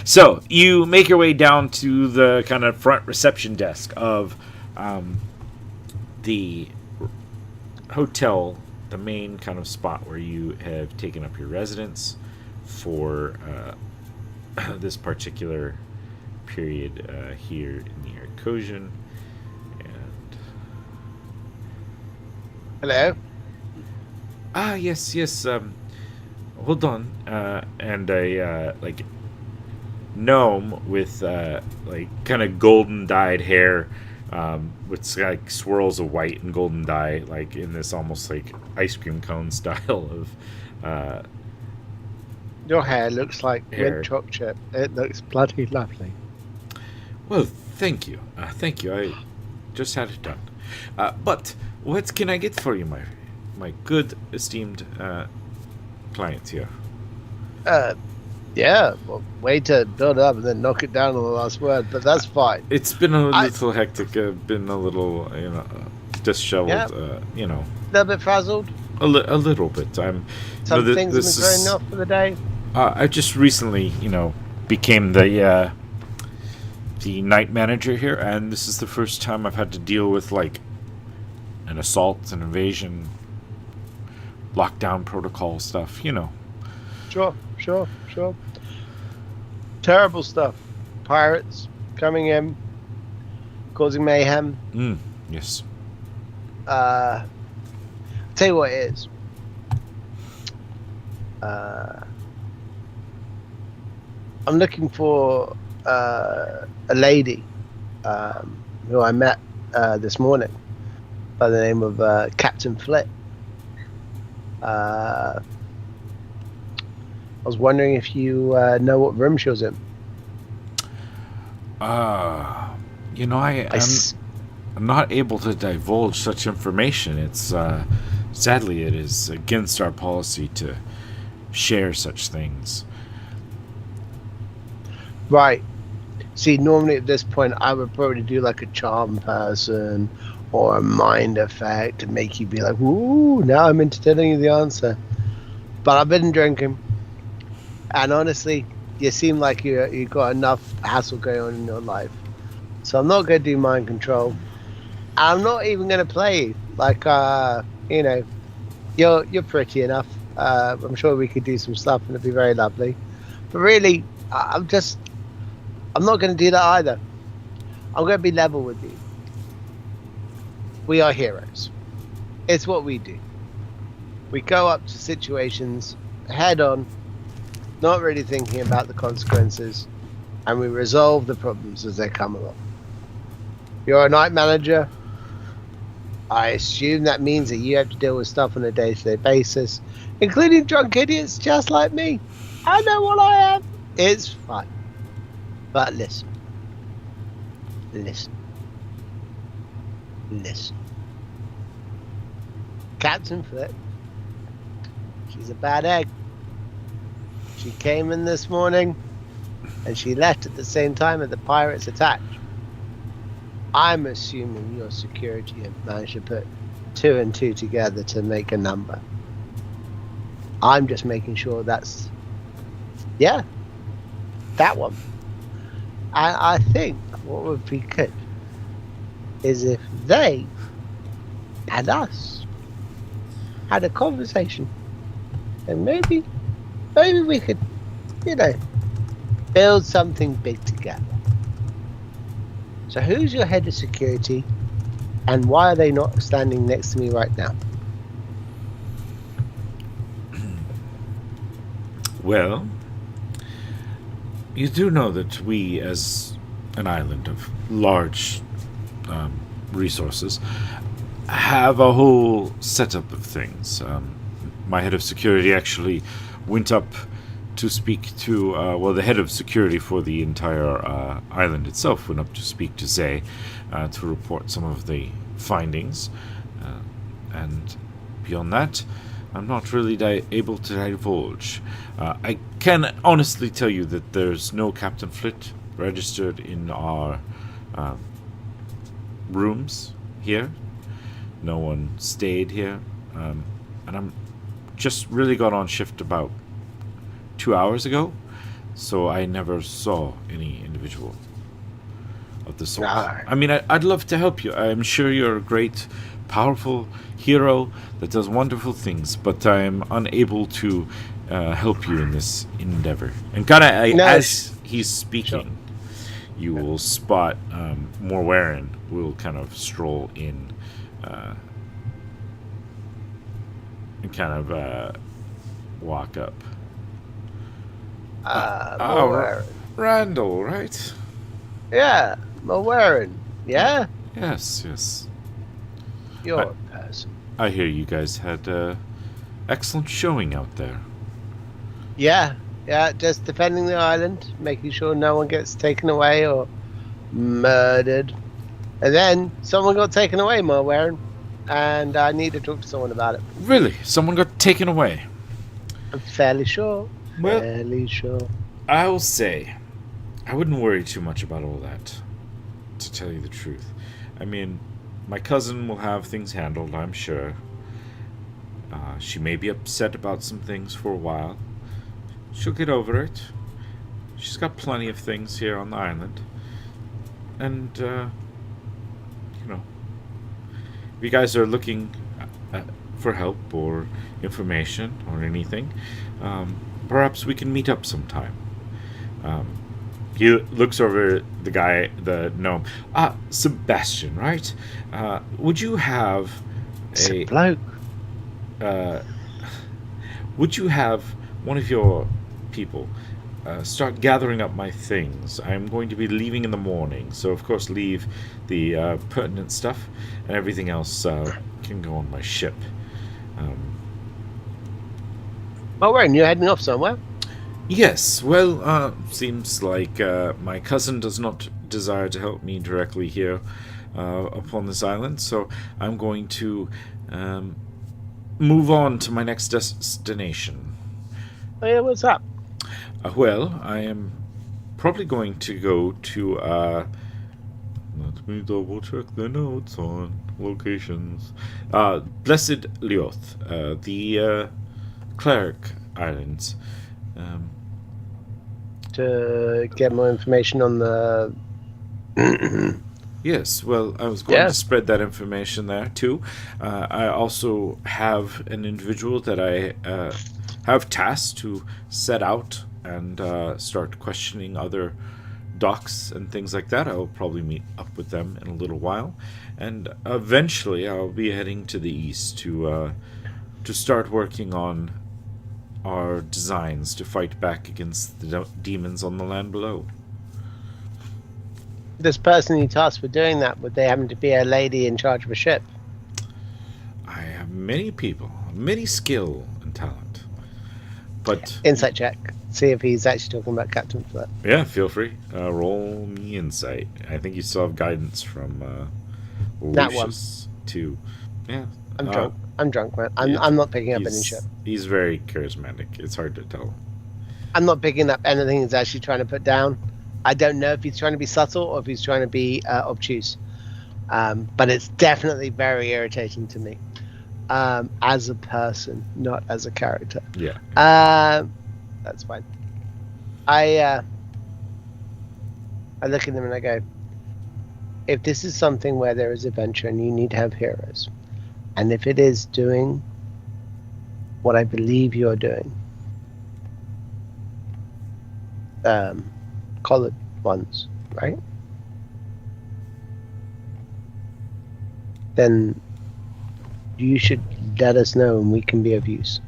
So you make your way down to the kind of front reception desk of the hotel, the main kind of spot where you have taken up your residence for this particular period here near Kojin. And hello. Yes. Hold on. And a like gnome with like kind of golden dyed hair. With like swirls of white and golden dye, like in this almost like ice cream cone style of. Your hair looks like mint chocolate. It looks bloody lovely. Well, thank you. Thank you. I just had it done. But what can I get for you, my good esteemed client here? Yeah, well, way to build up and then knock it down on the last word, but that's fine. It's been a little hectic. Been a little, disheveled. Yeah. A little bit frazzled. A little bit. Some things have been thrown off for the day. I just recently, became the night manager here, and this is the first time I've had to deal with like an assault, an invasion, lockdown protocol stuff. Sure. Terrible stuff. Pirates coming in, causing mayhem. Yes. I'll tell you what it is. I'm looking for a lady who I met this morning by the name of Captain Flick. I was wondering if you know what room she was in. I'm not able to divulge such information. It's sadly it is against our policy to share such things. Right. See, normally at this point I would probably do like a charm person or a mind effect to make you be like, "Ooh, now I'm into telling you the answer." But I've been drinking. And honestly, you seem like you got enough hassle going on in your life. So I'm not going to do mind control. I'm not even going to play you. Like, you're pretty enough. I'm sure we could do some stuff and it'd be very lovely. But really, I'm not going to do that either. I'm going to be level with you. We are heroes. It's what we do. We go up to situations head on, not really thinking about the consequences, and we resolve the problems as they come along. You're a night manager. I assume that means that you have to deal with stuff on a day-to-day basis, including drunk idiots just like me. I know what I am. It's fine. But listen. Captain Flip. She's a bad egg. She came in this morning, and she left at the same time that the pirates attacked. I'm assuming your security have managed to put 2 and 2 together to make a number. I'm just making sure that's... Yeah. That one. And I think what would be good is if they and us had a conversation, and maybe we could, build something big together. So who's your head of security, and why are they not standing next to me right now? Well, you do know that we, as an island of large resources, have a whole setup of things. My head of security actually went up to speak to, the head of security for the entire island itself went up to speak to Zay to report some of the findings. And beyond that, I'm not really able to divulge. I can honestly tell you that there's no Captain Flit registered in our rooms here. No one stayed here. And I'm just really got on shift about 2 hours ago, so I never saw any individual of the sort. I mean, I'd love to help you. I'm sure you're a great, powerful hero that does wonderful things, but I'm unable to help you in this endeavor. And as he's speaking, you will spot Morwaren will kind of stroll in and kind of walk up. Randall, right? Yeah, Morwaren. Yeah? Yes. You're a person. I hear you guys had excellent showing out there. Yeah, just defending the island, making sure no one gets taken away or murdered. And then someone got taken away, Morwaren, and I need to talk to someone about it. Really? Someone got taken away? I'm fairly sure. Well, I will say, I wouldn't worry too much about all that, to tell you the truth. I mean, my cousin will have things handled, I'm sure. She may be upset about some things for a while. She'll get over it. She's got plenty of things here on the island. And, if you guys are looking for help or information or anything, perhaps we can meet up sometime. He looks over the gnome. Sebastian, right? Would you have a bloke? Would you have one of your people start gathering up my things? I'm going to be leaving in the morning, so of course leave the pertinent stuff, and everything else can go on my ship. Morwaren, you're heading off somewhere? Yes, well, seems like my cousin does not desire to help me directly here upon this island, so I'm going to move on to my next destination. Oh yeah, what's up? Well, I am probably going to go to, let me double check the notes on locations. Blessed Lyoth, the Cleric Islands. To get more information on the... Yes, well, I was going to spread that information there, too. I also have an individual that I have tasked to set out and start questioning other docks and things like that. I will probably meet up with them in a little while. And eventually I'll be heading to the east to start working on our designs to fight back against the demons on the land below. This person you tasked with doing that, would they happen to be a lady in charge of a ship? I have many people, many skill and talent. But Insight check. See if he's actually talking about Captain Flip. yeah, feel free. Roll me insight. I think you still have guidance from That one. Lucius too. Yeah. I'm drunk. I'm drunk, man. I'm not picking up any shit. He's very charismatic. It's hard to tell. I'm not picking up anything he's actually trying to put down. I don't know if he's trying to be subtle or if he's trying to be obtuse. But it's definitely very irritating to me. As a person, not as a character. Yeah. That's fine. I look at them and I go, if this is something where there is adventure and you need to have heroes, and if it is doing what I believe you're doing, collared ones, right? Then you should let us know and we can be of use.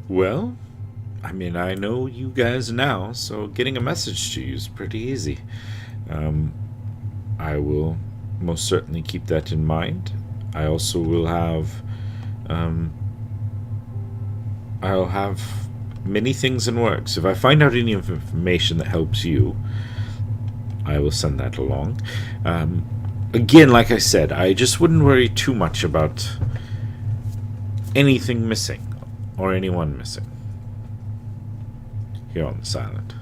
Well, I mean, I know you guys now, so getting a message to you is pretty easy. I will most certainly keep that in mind. I also will have, I'll have many things in works. If I find out any information that helps you, I will send that along. Again, like I said, I just wouldn't worry too much about anything missing or anyone missing here on this island.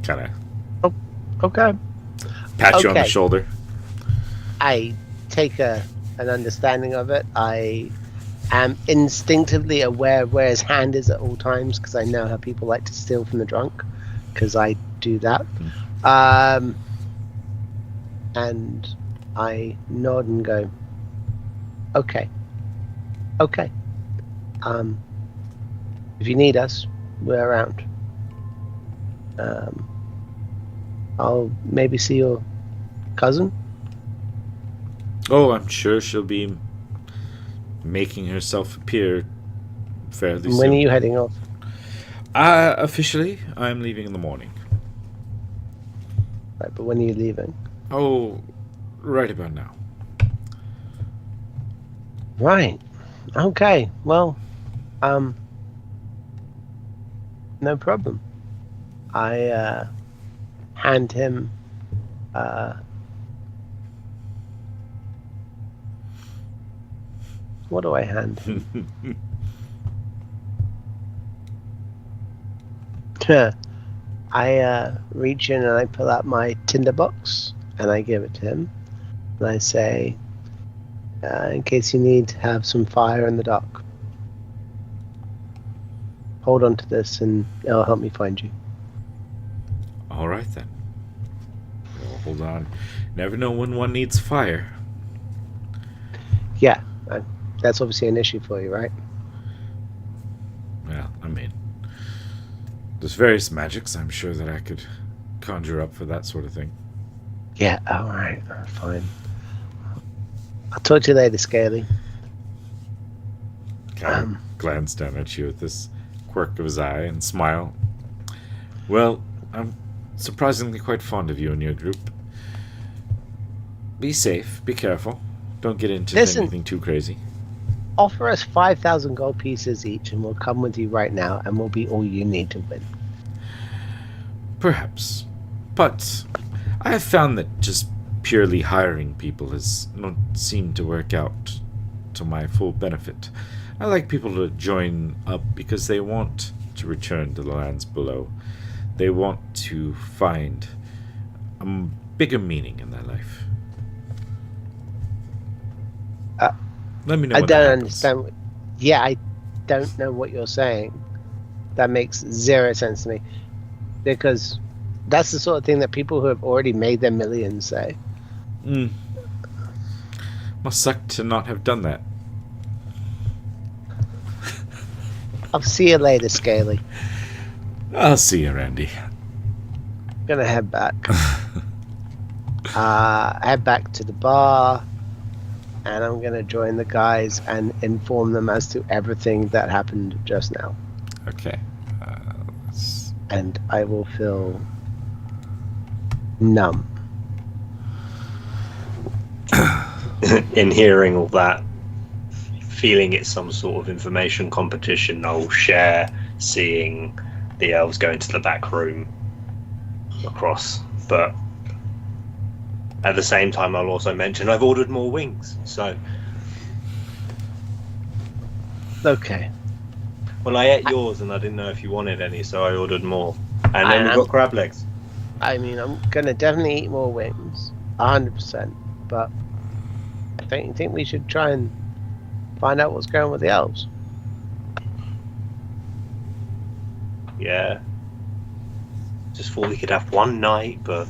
Kind of Okay. pat you on the Okay. shoulder. I take an understanding of it. I am instinctively aware of where his hand is at all times because I know how people like to steal from the drunk, because I do that. And I nod and go, okay. If you need us, we're around. I'll maybe see your cousin. Oh, I'm sure she'll be making herself appear fairly soon. When are you heading off? Officially, I'm leaving in the morning. Right, but when are you leaving? Oh, right about now. Right. Okay. Well, no problem. I hand him what do I hand him? I reach in and I pull out my tinderbox and I give it to him. And I say, in case you need to have some fire in the dark, hold on to this and it'll help me find you. All right then. Well, hold on. Never know when one needs fire. Yeah, that's obviously an issue for you, right? Well, I mean, there's various magics I'm sure that I could conjure up for that sort of thing. Yeah, alright, fine. I'll talk to you later, Scaly. Kind of glance down at you with this quirk of his eye and smile. Well, I'm surprisingly quite fond of you and your group. Be safe, be careful. Don't get into anything too crazy. Offer us 5,000 gold pieces each and we'll come with you right now and we'll be all you need to win. Perhaps. But I have found that just purely hiring people has not seemed to work out to my full benefit. I like people to join up because they want to return to the lands below. They want to find a bigger meaning in their life. Let me know. I when don't that happens. understand. Yeah, I don't know what you're saying. That makes zero sense to me. Because that's the sort of thing that people who have already made their millions say. Must suck to not have done that. I'll see you later, Scaly. I'll see you, Randy. gonna head back. Head back to the bar, and I'm gonna join the guys and inform them as to everything that happened just now. Okay. And I will feel numb. In hearing all that, feeling it's some sort of information competition, I'll share seeing the elves go into the back room across. But at the same time, I'll also mention I've ordered more wings. So, Okay. well, I ate yours and I didn't know if you wanted any, so I ordered more. And then we got crab legs. I mean, I'm gonna definitely eat more wings, 100%. But I think we should try and find out what's going on with the elves. Yeah. Just thought we could have one night, but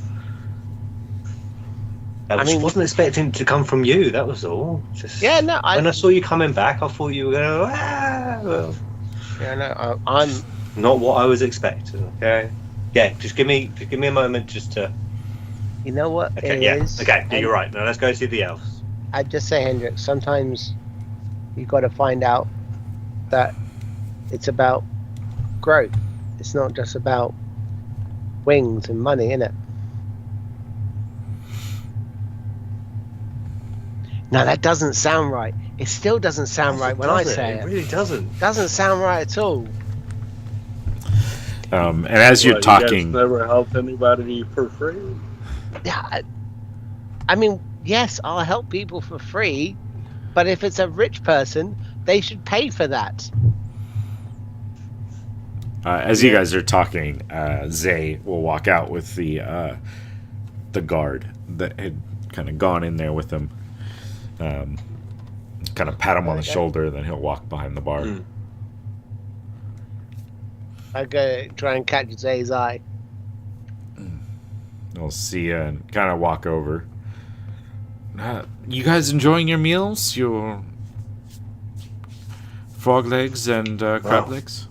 I wasn't expecting it to come from you. That was all. Just Yeah, no. when I saw you coming back, I thought you were going to. Well, Yeah, no. I'm. not what I was expecting. Okay. Yeah, just give me a moment just to. You know what Okay. it Yeah. is? Okay. And You're right. Now let's go see the elves. I'd just say, Hendrik, sometimes you got to find out that it's about growth. It's not just about wings and money, innit? Now that doesn't sound right. It still doesn't sound right when I say It it. really doesn't. Doesn't sound right at all. And as you're You talking, guys never helped anybody for free. Yeah, I mean, yes, I'll help people for free, but if it's a rich person, they should pay for that. as you guys are talking, Zay will walk out with the guard that had kind of gone in there with him. Kind of pat him on the shoulder, then he'll walk behind the bar. Mm. I go try and catch Zay's eye. I'll see you and kind of walk over. You guys enjoying your meals? Your frog legs and crab legs?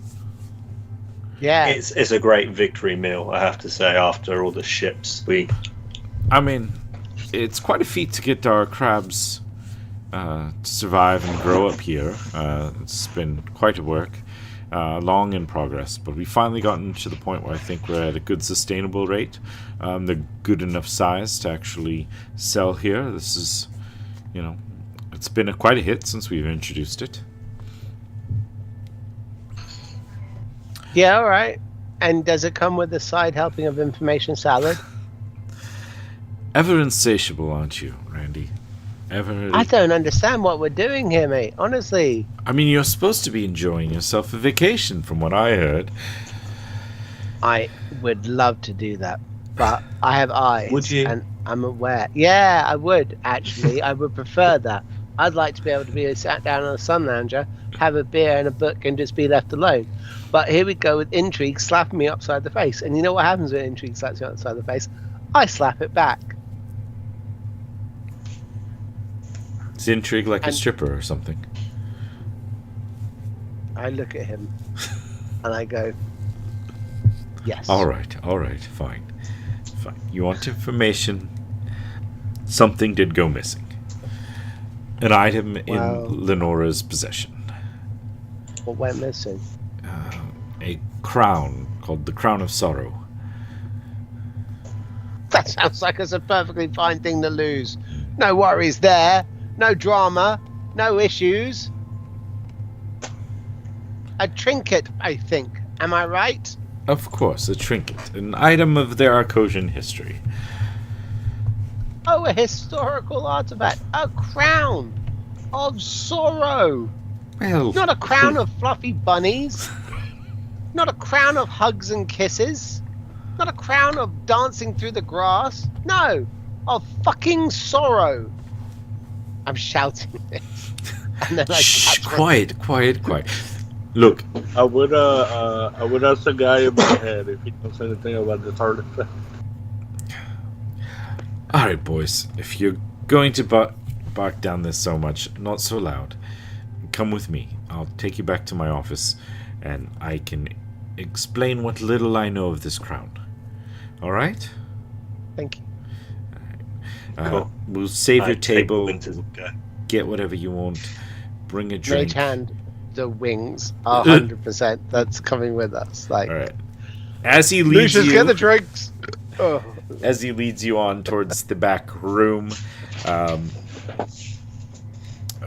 Yeah. It's a great victory meal, I have to say. After all the ships I mean, it's quite a feat to get our crabs to survive and grow up here. It's been quite a work, long in progress, but we've finally gotten to the point where I think we're at a good sustainable rate. They're good enough size to actually sell here. This is, it's been quite a hit since we've introduced it. Yeah, all right. And does it come with a side helping of information salad? Ever insatiable, aren't you, Randy? Ever. I don't understand what we're doing here, mate. Honestly. I mean, you're supposed to be enjoying yourself a vacation, from what I heard. I would love to do that, but I have eyes. Would you? And I'm aware. Yeah, I would, actually. I would prefer that. I'd like to be able to be sat down on a sun lounger, have a beer and a book, and just be left alone. But here we go with intrigue slapping me upside the face. And you know what happens when intrigue slaps you upside the face? I slap it back. Is intrigue like a stripper or something? I look at him and I go, yes. All right, fine. You want information? Something did go missing. An item in Lenora's possession. What went missing? A crown called the Crown of Sorrow. That sounds like it's a perfectly fine thing to lose. No worries there. No drama. No issues. A trinket, I think. Am I right? Of course, a trinket. An item of their Arcosian history. Oh, a historical artifact. A crown of sorrow. Well, Not a crown of fluffy bunnies. Not a crown of hugs and kisses. Not a crown of dancing through the grass. No, of fucking sorrow. I'm shouting this. And then shh, quiet. Look, I would ask the guy in my head if he knows anything about this artifact. alright boys, if you're going to bark down this so much, not so loud, come with me. I'll take you back to my office and I can explain what little I know of this crown. All right. Thank you. Cool. We'll save your Take the table. Winters and go. Get whatever you want. Bring a Mage drink. hand, the wings are 100%. That's coming with us. Like, All right. As he leads Lucius, get the you, drinks. Oh. as he leads you on towards the back room,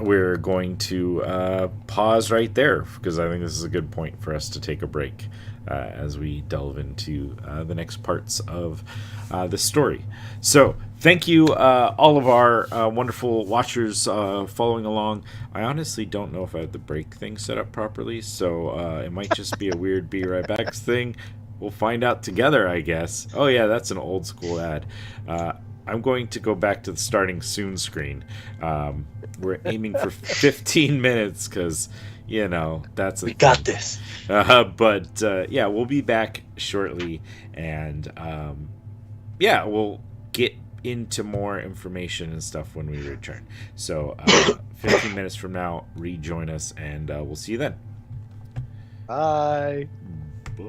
we're going to pause right there because I think this is a good point for us to take a break as we delve into the next parts of the story. So, thank you, all of our wonderful watchers following along. I honestly don't know if I have the break thing set up properly, so it might just be a weird be right back thing. We'll find out together, I guess. Oh, yeah, that's an old school ad. I'm going to go back to the starting soon screen. We're aiming for 15 minutes because, you know, that's a We got this. But yeah, we'll be back shortly. And yeah, we'll get into more information and stuff when we return. So 15 minutes from now, rejoin us and we'll see you then. Bye. Bye.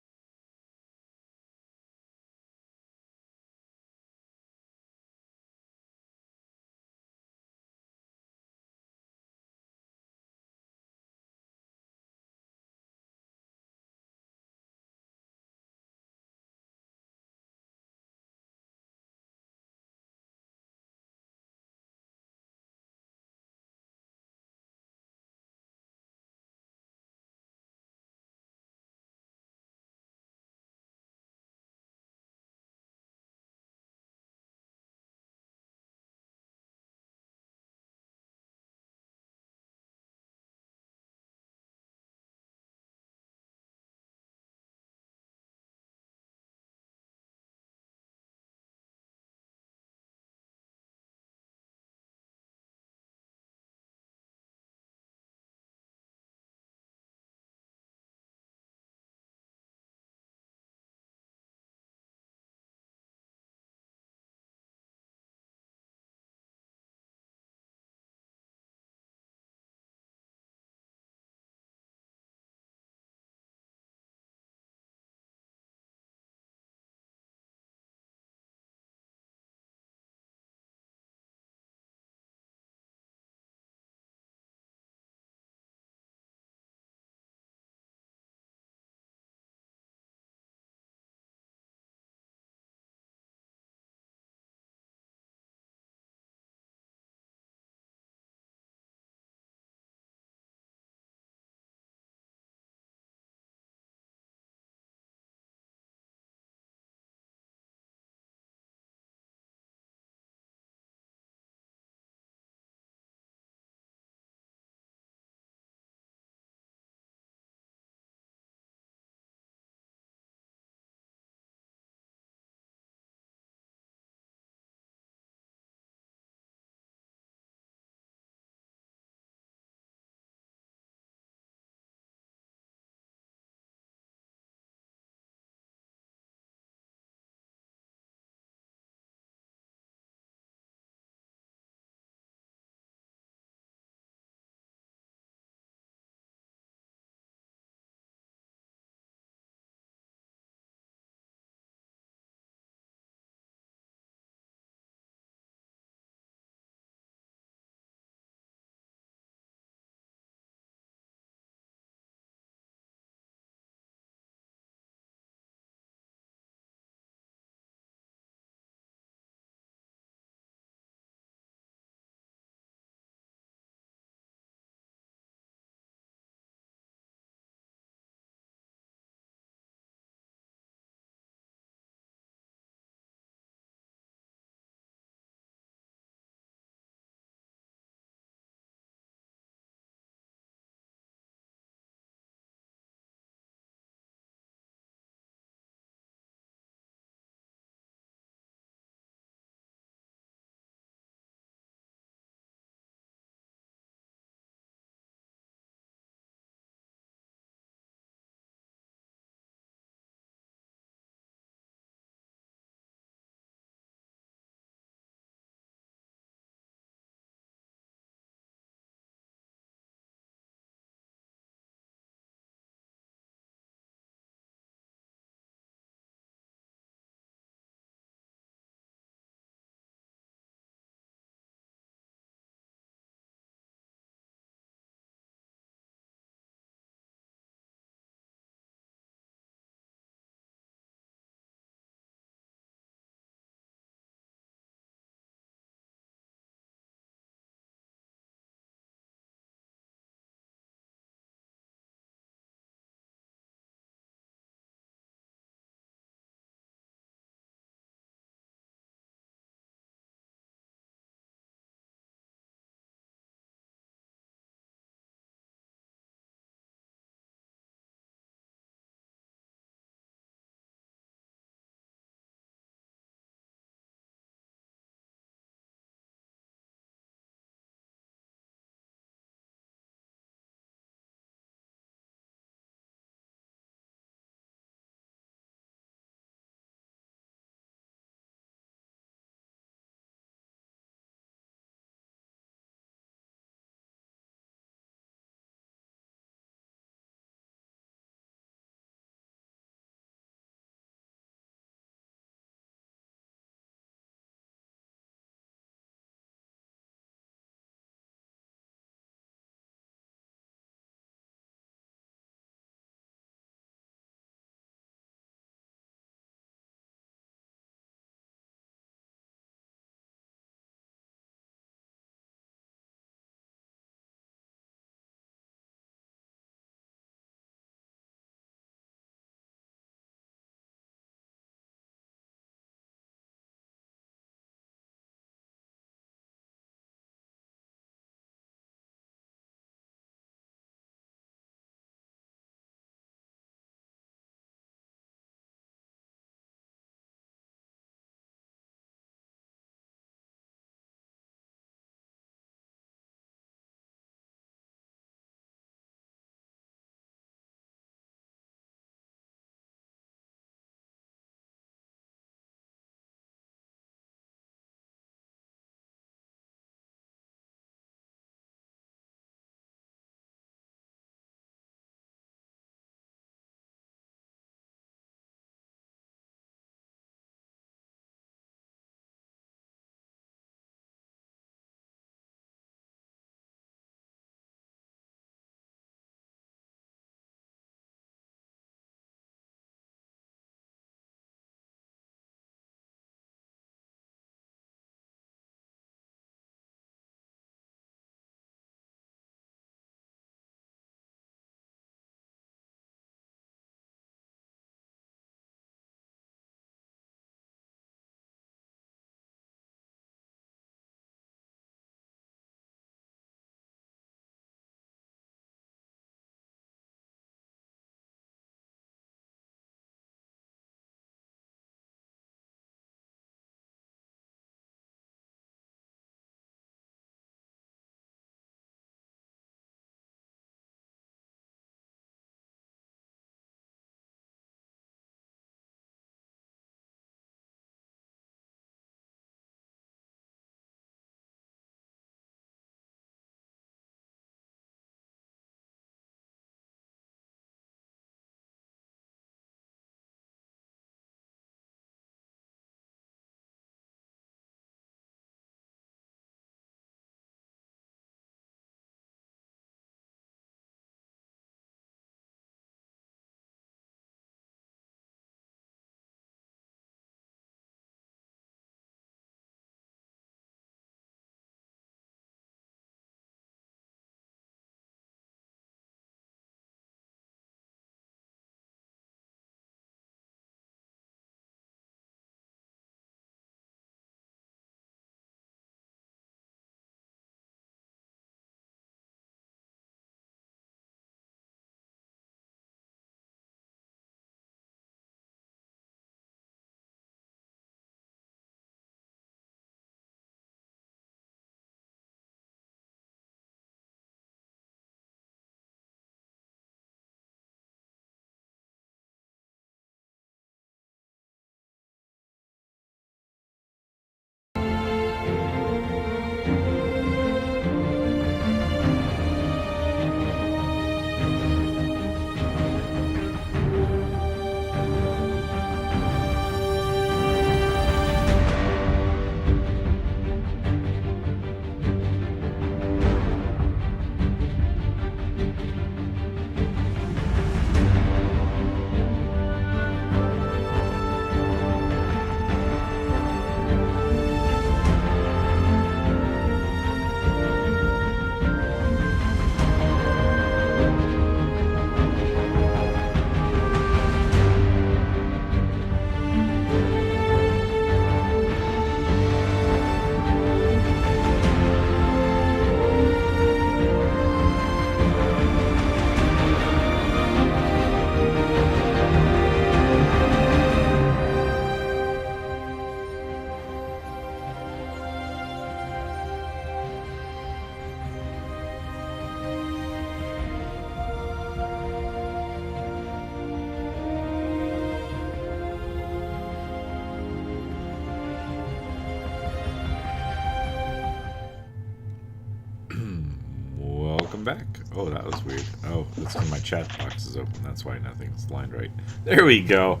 welcome back. Oh, that was weird. Oh, that's when my chat box is open. That's why nothing's lined right. There we go.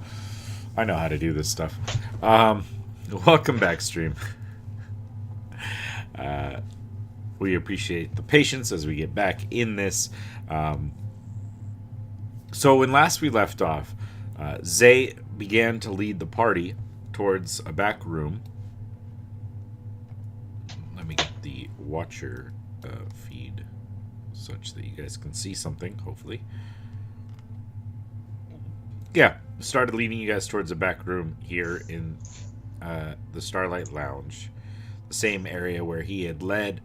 I know how to do this stuff. Welcome back, stream. We appreciate the patience as we get back in this. So when last we left off, Zay began to lead the party towards a back room. Let me get the watcher feed such that you guys can see something, hopefully. Yeah, started leading you guys towards a back room here in the Starlight Lounge. The same area where he had led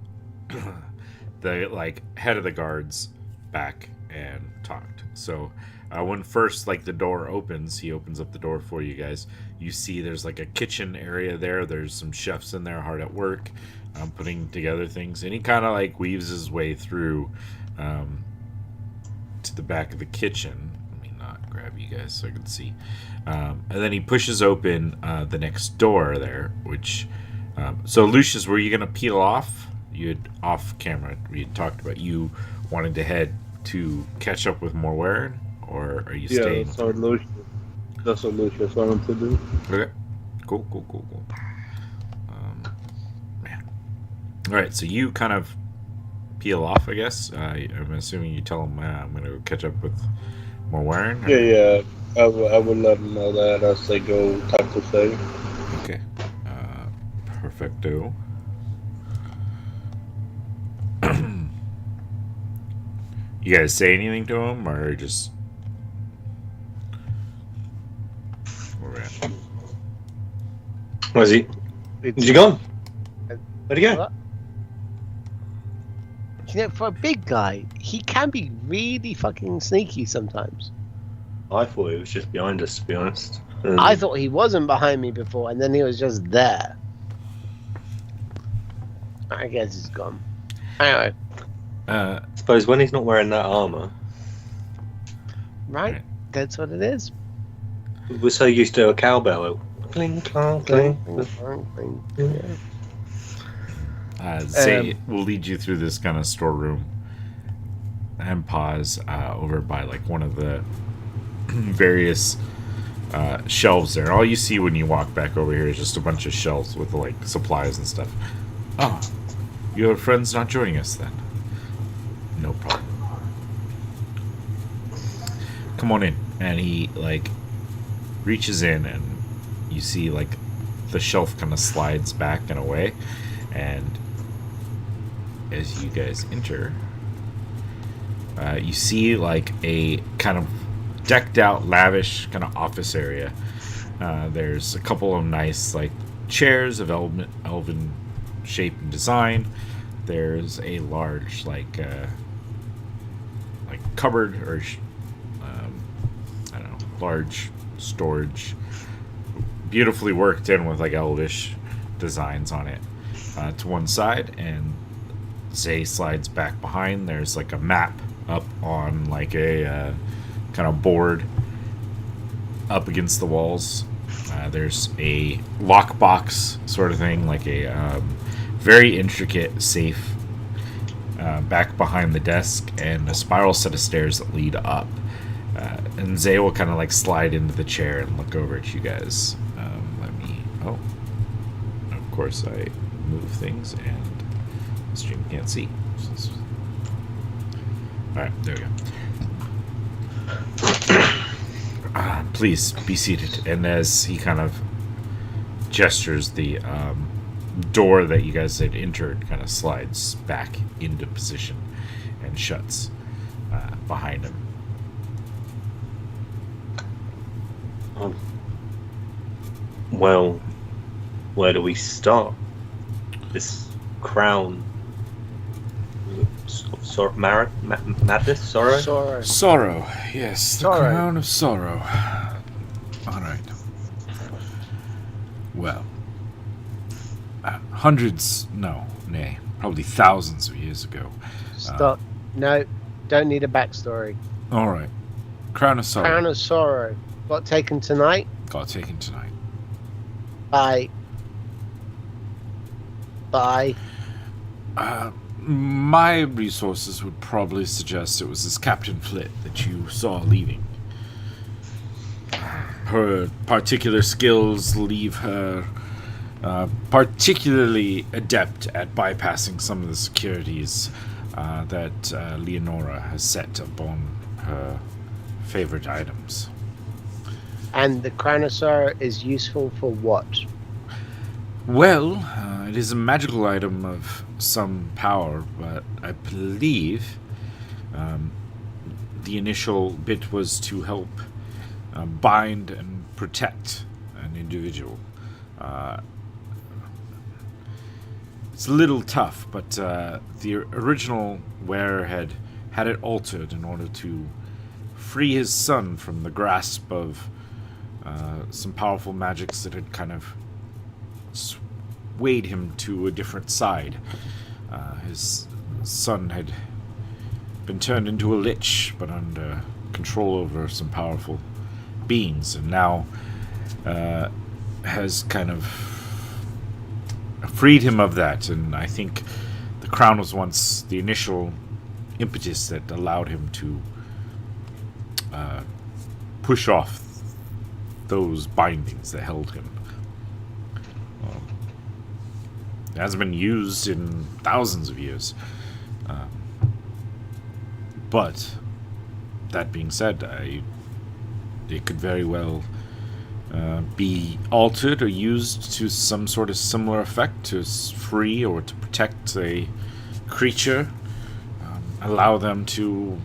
the head of the guards back and talked. So when first the door opens, he opens up the door for you guys. You see there's a kitchen area there. There's some chefs in there hard at work putting together things, and he kind of weaves his way through to the back of the kitchen. Let me not grab you guys so I can see. And then he pushes open the next door there, which so Lucius, were you gonna peel off? You had off camera, we had talked about you wanting to head to catch up with Morwaren, or are you staying? Yeah, that's what Lucius wanted to do. Okay, cool. Man, all right. So you kind of peel off, I guess. I'm assuming you tell him I'm gonna go catch up with Morwaren. Or... Yeah. I would let him know that as they go talk to Say. Okay. Perfecto. You guys say anything to him, or just... Where's he? Did you go? Where'd he go? What? For a big guy, he can be really fucking sneaky sometimes. I thought he was just behind us, to be honest. I thought he wasn't behind me before, and then he was just there. I guess he's gone. Anyway. I suppose when he's not wearing that armor. Right, that's what it is. We're so used to a cowbell. Cling, clang, cling. Zay will lead you through this kind of storeroom and pause over by one of the various shelves there. All you see when you walk back over here is just a bunch of shelves with supplies and stuff. Oh, your friend's not joining us then. No problem. Come on in. And he reaches in, and you see the shelf kind of slides back and away, and as you guys enter, you see a kind of decked out, lavish kind of office area. There's a couple of nice chairs of elven shape and design. There's a large cupboard, or I don't know, large storage, beautifully worked in with elvish designs on it to one side. And Zay slides back behind. There's a map up on a kind of board up against the walls. There's a lockbox sort of thing, a very intricate safe back behind the desk, and a spiral set of stairs that lead up. And Zay will kind of slide into the chair and look over at you guys. Oh, of course I move things and the stream can't see. Alright, there we go. Please be seated. And as he kind of gestures, the door that you guys had entered kind of slides back into position and shuts behind him. Well, where do we start? This crown of madness? Sorrow? Sorrow, yes. The crown of sorrow. Alright. Well, probably thousands of years ago. Stop. No, don't need a backstory. Alright. Crown of sorrow. Crown of sorrow. Got taken tonight. By My resources would probably suggest it was this Captain Flit that you saw leaving. Her particular skills leave her particularly adept at bypassing some of the securities that Leonora has set upon her favorite items. And the Cranosaur is useful for what? Well, it is a magical item of some power, but I believe the initial bit was to help bind and protect an individual. It's a little tough, but the original wearer had it altered in order to free his son from the grasp of some powerful magics that had kind of swayed him to a different side. His son had been turned into a lich, but under control over some powerful beings, and now has kind of freed him of that. And I think the crown was once the initial impetus that allowed him to push off those bindings that held him. It hasn't been used in thousands of years. But that being said, it could very well be altered or used to some sort of similar effect, to free or to protect a creature, allow them to,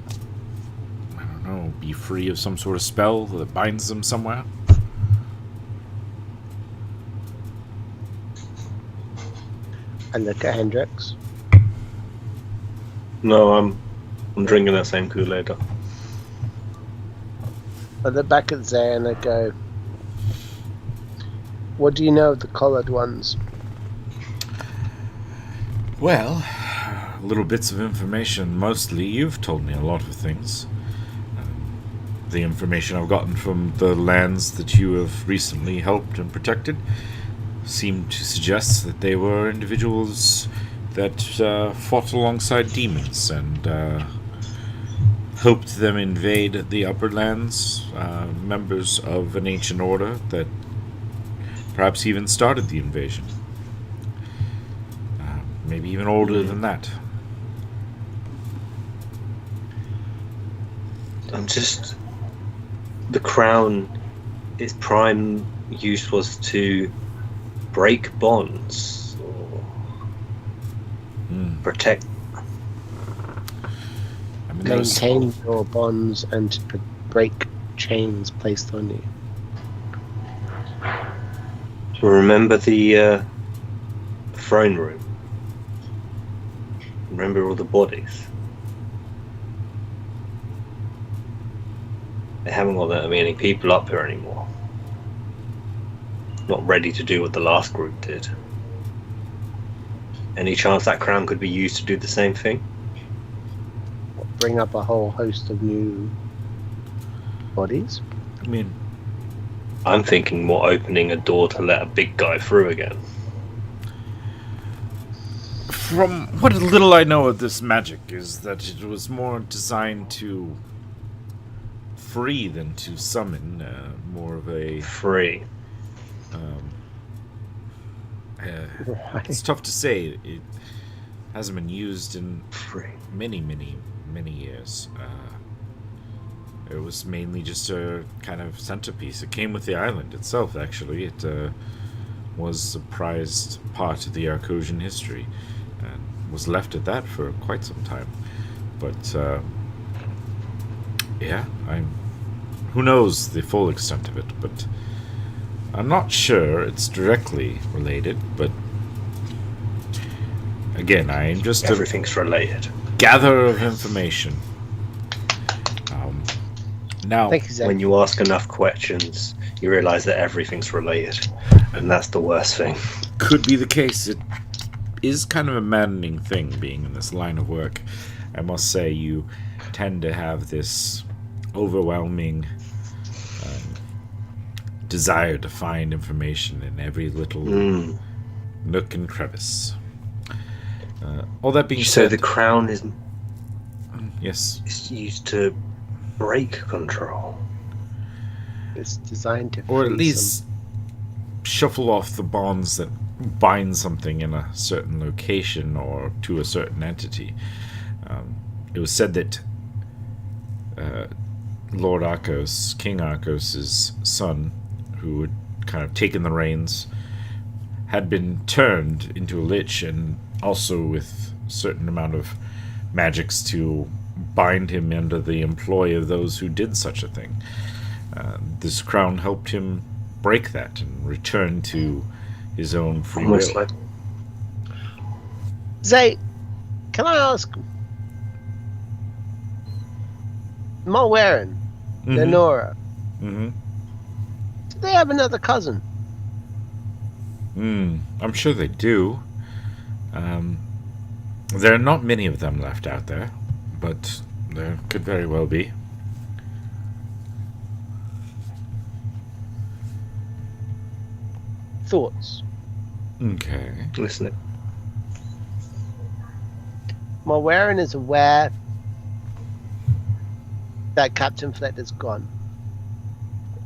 I don't know, be free of some sort of spell that binds them somewhere. I look at Hendrix. No, I'm drinking that same Kool-Aid. I look back at Zay and I go, what do you know of the collared ones? Well, little bits of information. Mostly, you've told me a lot of things. The information I've gotten from the lands that you have recently helped and protected seem to suggest that they were individuals that fought alongside demons and helped them invade the upper lands, members of an ancient order that perhaps even started the invasion. Maybe even older than that. The crown, its prime use was to break bonds or protect. I mean, Maintain your bonds and to break chains placed on you. Remember the throne room? Remember all the bodies? They haven't got that many people up here anymore. Not ready to do what the last group did. Any chance that crown could be used to do the same thing? Bring up a whole host of new bodies? I mean, I'm thinking more opening a door to let a big guy through again. from what little I know of this magic is that it was more designed to free than to summon, more of a... Free. It's tough to say. It hasn't been used in many years. It was mainly just a kind of centerpiece. It came with the island itself, actually. It was a prized part of the Arcosian history and was left at that for quite some time. But, yeah, who knows the full extent of it, but I'm not sure it's directly related, but again, I'm just everything's related. Gatherer of information. Now, when you ask enough questions, you realize that everything's related, and that's the worst thing. Could be the case. It is kind of a maddening thing being in this line of work. I must say, you tend to have this overwhelming desire to find information in every little nook and crevice. All that being So said, the crown is yes, used to break control. It's designed to or at freeze least shuffle off the bonds that bind something in a certain location or to a certain entity. It was said that Lord Arcos, King Arcos's son, who had kind of taken the reins, had been turned into a lich, and also with a certain amount of magics to bind him under the employ of those who did such a thing. This crown helped him break that and return to his own free will. Almost like Zay, can I ask, Mulwaren, Lenora, Mm-hmm. do they have another cousin? I'm sure they do. There are not many of them left out there, but there could very well be. Thoughts? Okay. listening. Mulwaren is aware that Captain Flett is gone,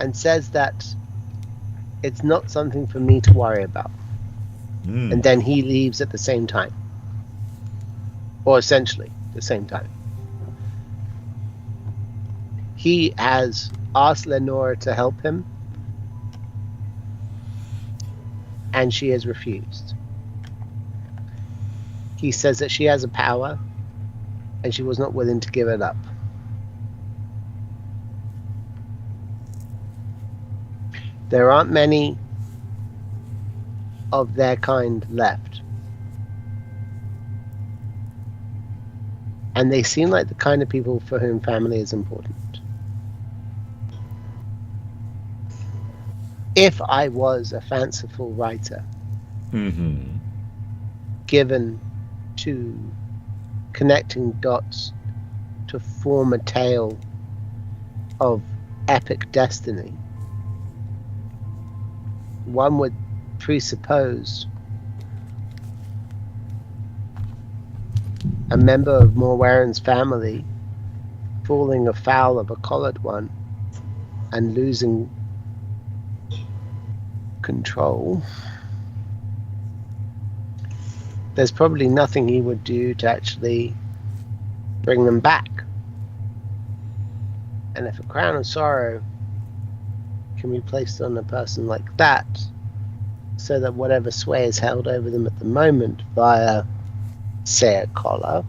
and says that it's not something for me to worry about. And then he leaves at the same time. Or essentially, the same time. He has asked Lenora to help him, and she has refused. He says that she has a power, and she was not willing to give it up. There aren't many of their kind left. And they seem like the kind of people for whom family is important. If I was a fanciful writer, given to connecting dots to form a tale of epic destiny, one would presuppose a member of Mulwaren's family falling afoul of a collared one and losing control. There's probably nothing he would do to actually bring them back. And if a crown of sorrow can be placed on a person like that, so that whatever sway is held over them at the moment via, say, a collar,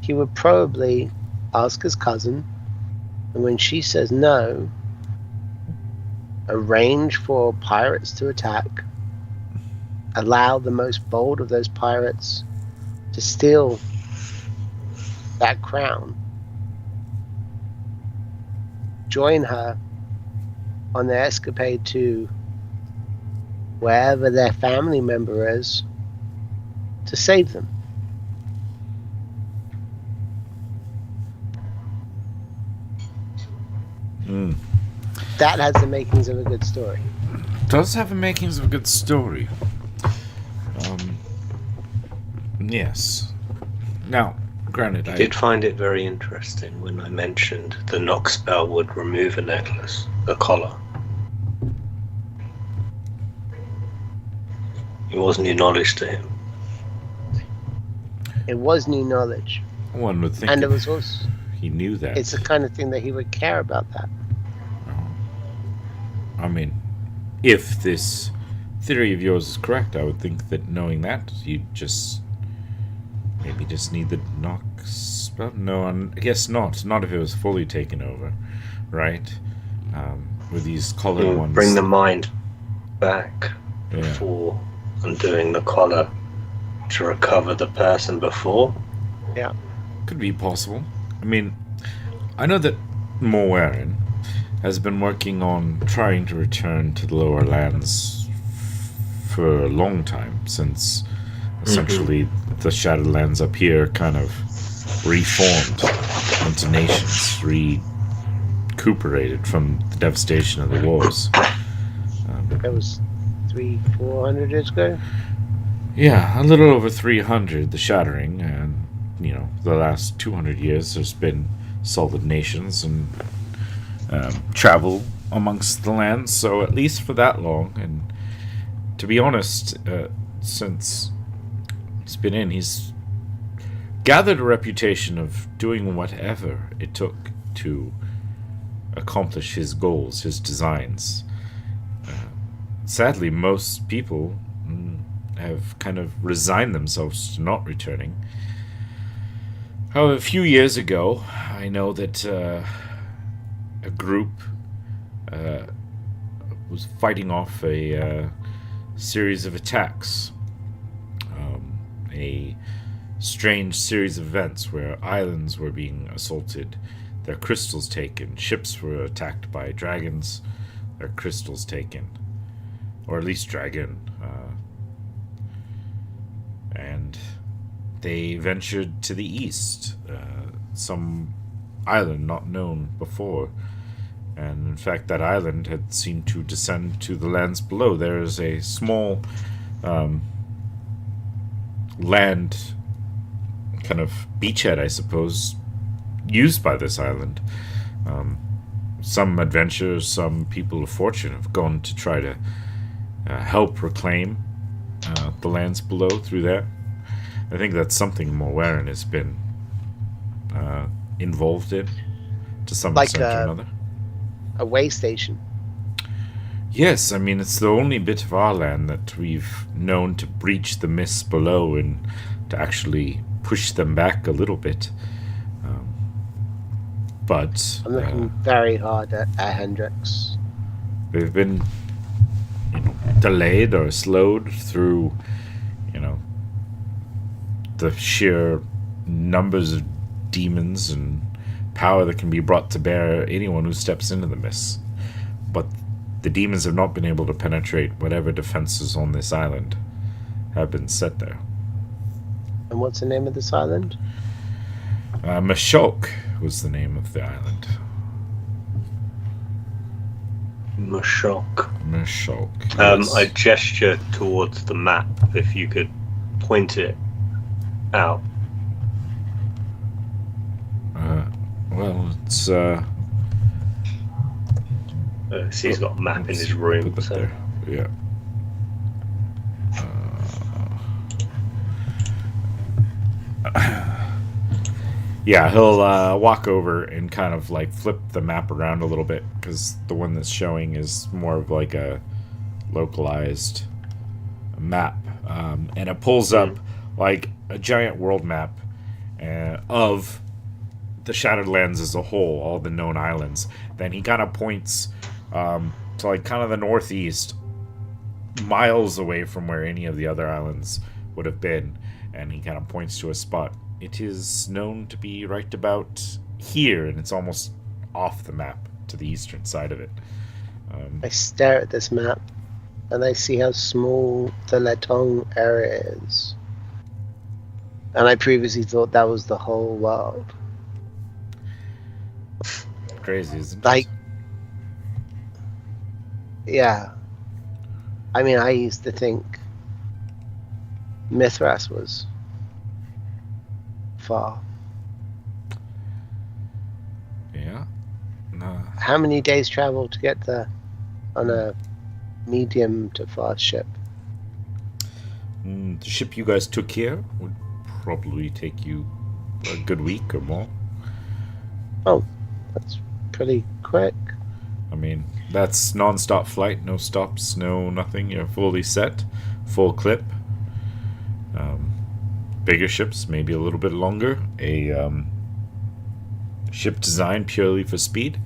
he would probably ask his cousin, and when she says no, arrange for pirates to attack, allow the most bold of those pirates to steal that crown, join her on their escapade to wherever their family member is to save them. That has the makings of a good story. Does have the makings of a good story. Yes. Now, granted, I did find it very interesting when I mentioned the knock spell would remove a necklace, a collar. It was new knowledge to him. It was new knowledge. one would think And it if was also, he knew that. it's the kind of thing that he would care about that. I mean, if this theory of yours is correct, I would think that knowing that, you just maybe just need the knock spell. No, I guess not. Not if it was fully taken over, right? With these colored ones. Bring the mind back Yeah. before undoing the collar to recover the person before. Yeah. Could be possible. I mean, I know that Mulwaren has been working on trying to return to the lower lands for a long time, since essentially the Shadowlands up here kind of reformed into nations, recuperated from the devastation of the wars. That was 300-400 years ago. Yeah, a little over 300, the Shattering, and, the last 200 years there's been solid nations and travel amongst the lands, so at least for that long. And to be honest, since he's been in, he's gathered a reputation of doing whatever it took to accomplish his goals, his designs. Sadly, most people have kind of resigned themselves to not returning. However, a few years ago, I know that a group was fighting off a series of attacks, a strange series of events where islands were being assaulted, their crystals taken, ships were attacked by dragons, their crystals taken, or at least dragon, and they ventured to the east, some island not known before. And in fact, that island had seemed to descend to the lands below. There is a small land, kind of beachhead, I suppose, used by this island. Some adventurers, some people of fortune have gone to try to help reclaim the lands below through there. I think that's something Morwaren has been involved in to some extent or another. A way station. Yes, I mean, it's the only bit of our land that we've known to breach the mists below and to actually push them back a little bit. But I'm looking very hard at Hendrix. They've been delayed or slowed through, the sheer numbers of demons and power that can be brought to bear anyone who steps into the mists. But the demons have not been able to penetrate whatever defenses on this island have been set there. And what's the name of this island? Mashulk was the name of the island. Mashulk. Yes. I gesture towards the map, if you could point it out. Well, it's So he's got a map in his room. Put that So. there. Yeah. Yeah, he'll walk over and kind of like flip the map around a little bit, because the one that's showing is more of like a localized map, and it pulls up like a giant world map of the Shattered Lands as a whole, all the known islands. Then he kind of points to like kind of the northeast, miles away from where any of the other islands would have been, and he kind of points to a spot. It is known to be right about here, and it's almost off the map to the eastern side of it. I stare at this map and I see how small the Letong area is. And I previously thought that was the whole world. Crazy, isn't it? Like, yeah. I mean, I used to think Mithras was far. Yeah. No. How many days travel to get there on a medium to fast ship? The ship you guys took here would probably take you a good week or more. Oh, that's pretty quick. I mean, that's non-stop flight, no stops, no nothing. You're fully set, full clip. Bigger ships, maybe a little bit longer. A ship designed purely for speed,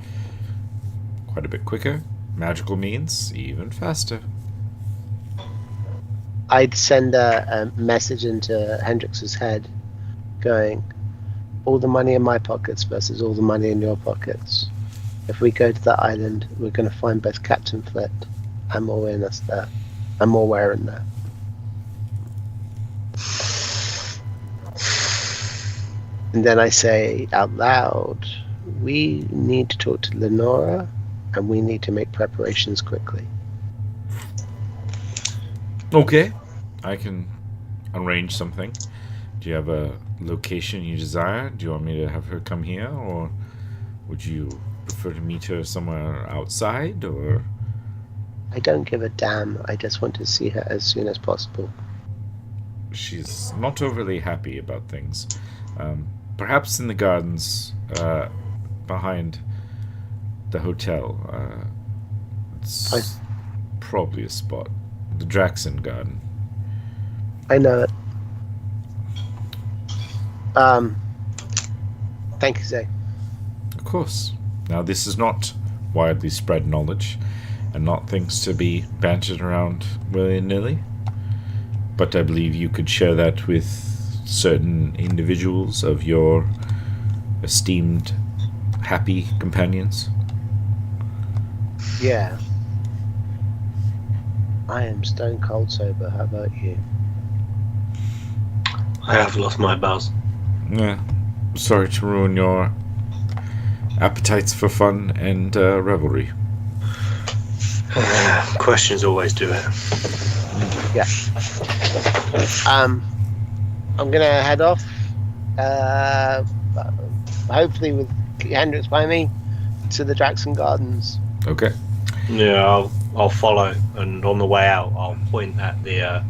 quite a bit quicker. Magical means even faster. I'd send a message into Hendrix's head going, all the money in my pockets versus all the money in your pockets. If we go to that island, we're going to find both Captain Flit and Morwaren there. And Morwaren there. And then I say out loud, we need to talk to Lenora, and we need to make preparations quickly. Okay, I can arrange something. Do you have a location you desire? Do you want me to have her come here, or would you prefer to meet her somewhere outside, or? I don't give a damn. I just want to see her as soon as possible. She's not overly happy about things. Perhaps in the gardens behind the hotel. It's probably a spot. The Draxon Garden. I know it. Thank you, Zay. Of course. Now, this is not widely spread knowledge, and not things to be bantered around willy-nilly. But I believe you could share that with certain individuals of your esteemed, happy companions. Yeah. I am stone cold sober. How about you? I have lost my buzz. Yeah. Sorry to ruin your appetites for fun and revelry. Questions always do it. Yeah. I'm gonna head off. Hopefully with Hendrix by me to the Jackson Gardens. Okay. Yeah, I'll follow, and on the way out, I'll point at the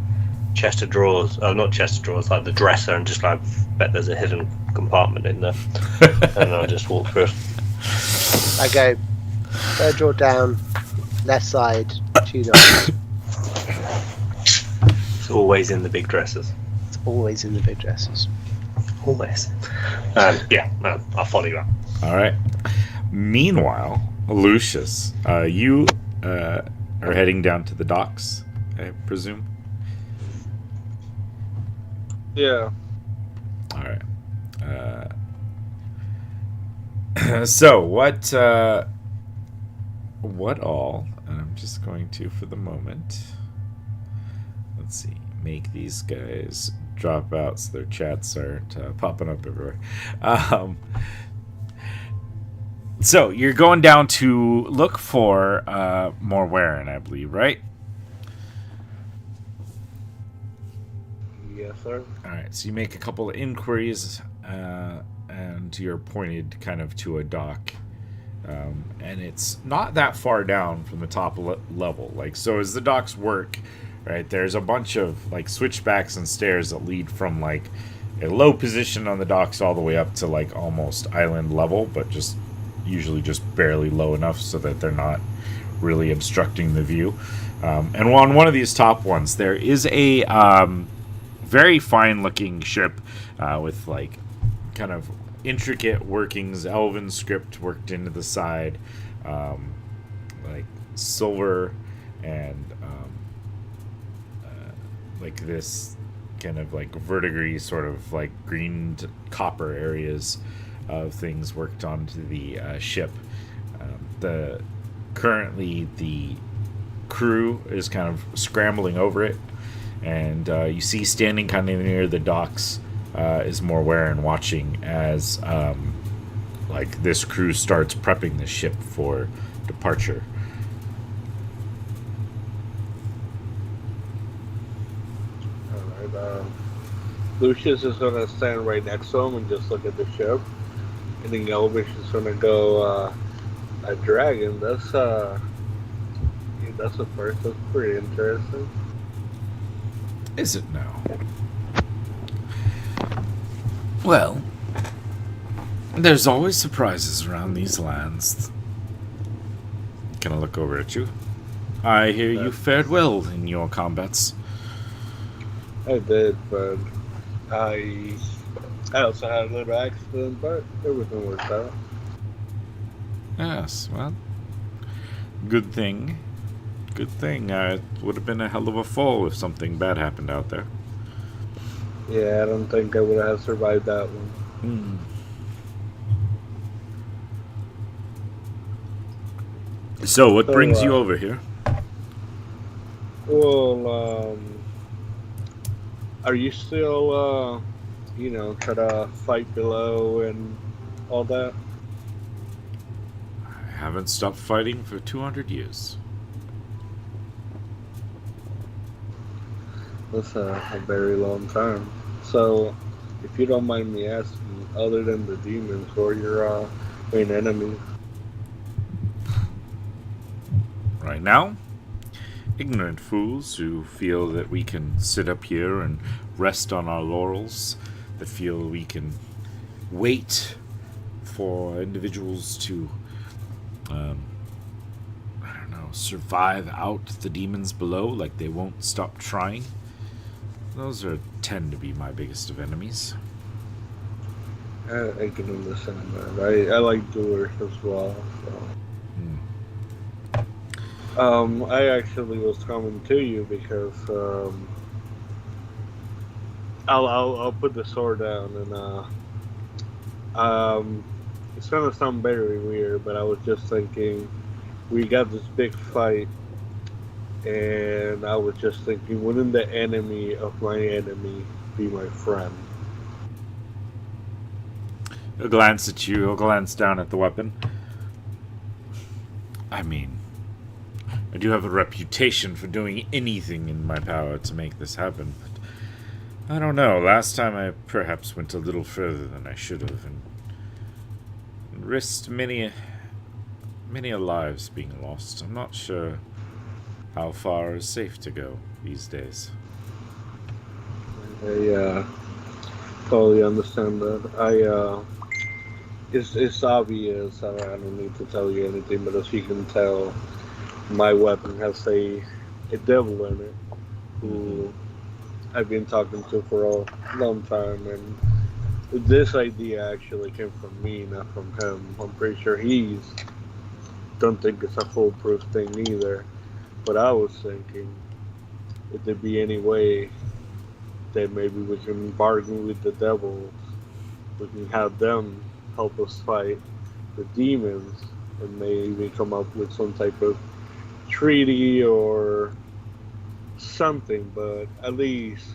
chest of drawers. Oh, not chest of drawers, like the dresser, and just like bet there's a hidden compartment in there, and I'll just walk through. I go third drawer down, left side, 2 doors. It's always in the big dressers. It's always in the big dresses. Always. I'll follow you up. All right. Meanwhile, Lucius, you are heading down to the docks, I presume? Yeah. All right. So, what all, and I'm just going to, for the moment, let's see, make these guys drop out so their chats aren't popping up everywhere. So, you're going down to look for more Warren, I believe, right? Yes, sir. All right, so you make a couple of inquiries, and you're pointed kind of to a dock, and it's not that far down from the top level. Like, so as the docks work, right, there's a bunch of like switchbacks and stairs that lead from like a low position on the docks all the way up to like almost island level, but just usually just barely low enough so that they're not really obstructing the view. And on one of these top ones, there is a very fine-looking ship with like kind of intricate workings, elven script worked into the side, like silver and like this kind of like verdigris sort of like green copper areas of things worked onto the ship. Currently the crew is kind of scrambling over it, and you see standing kind of near the docks is Morwaren watching as like this crew starts prepping the ship for departure. Alright, Lucius is gonna stand right next to him and just look at the ship. And then Elvish is gonna go, a dragon. That's a first. That's pretty interesting. Is it now? Well, there's always surprises around these lands. Can I look over at you? I hear you fared well in your combats. I did, but I also had a little accident, but everything worked out. Yes, well, good thing. Good thing. It would have been a hell of a fall if something bad happened out there. Yeah, I don't think I would have survived that one. So, what brings you over here? Well, are you still, try to fight below and all that? I haven't stopped fighting for 200 years. That's a very long time. So, if you don't mind me asking, other than the demons, who are your main enemies? Right now, ignorant fools who feel that we can sit up here and rest on our laurels, that feel we can wait for individuals to, I don't know, survive out the demons below, like they won't stop trying. Those tend to be my biggest of enemies. I can understand that. I like doers as well. So. I actually was coming to you because I'll put the sword down and it's gonna sound very weird, but I was just thinking we got this big fight, and I was just thinking, wouldn't the enemy of my enemy be my friend? He'll glance at you. He'll glance down at the weapon. I mean, I do have a reputation for doing anything in my power to make this happen, but I don't know. Last time I perhaps went a little further than I should have and risked many lives being lost. I'm not sure how far is safe to go these days. I totally understand that. It's obvious. I don't need to tell you anything, but as you can tell, my weapon has a devil in it, who I've been talking to for a long time, and this idea actually came from me, not from him. I'm pretty sure don't think it's a foolproof thing either. But I was thinking, if there be any way that maybe we can bargain with the devils, we can have them help us fight the demons, and maybe come up with some type of treaty or something, but at least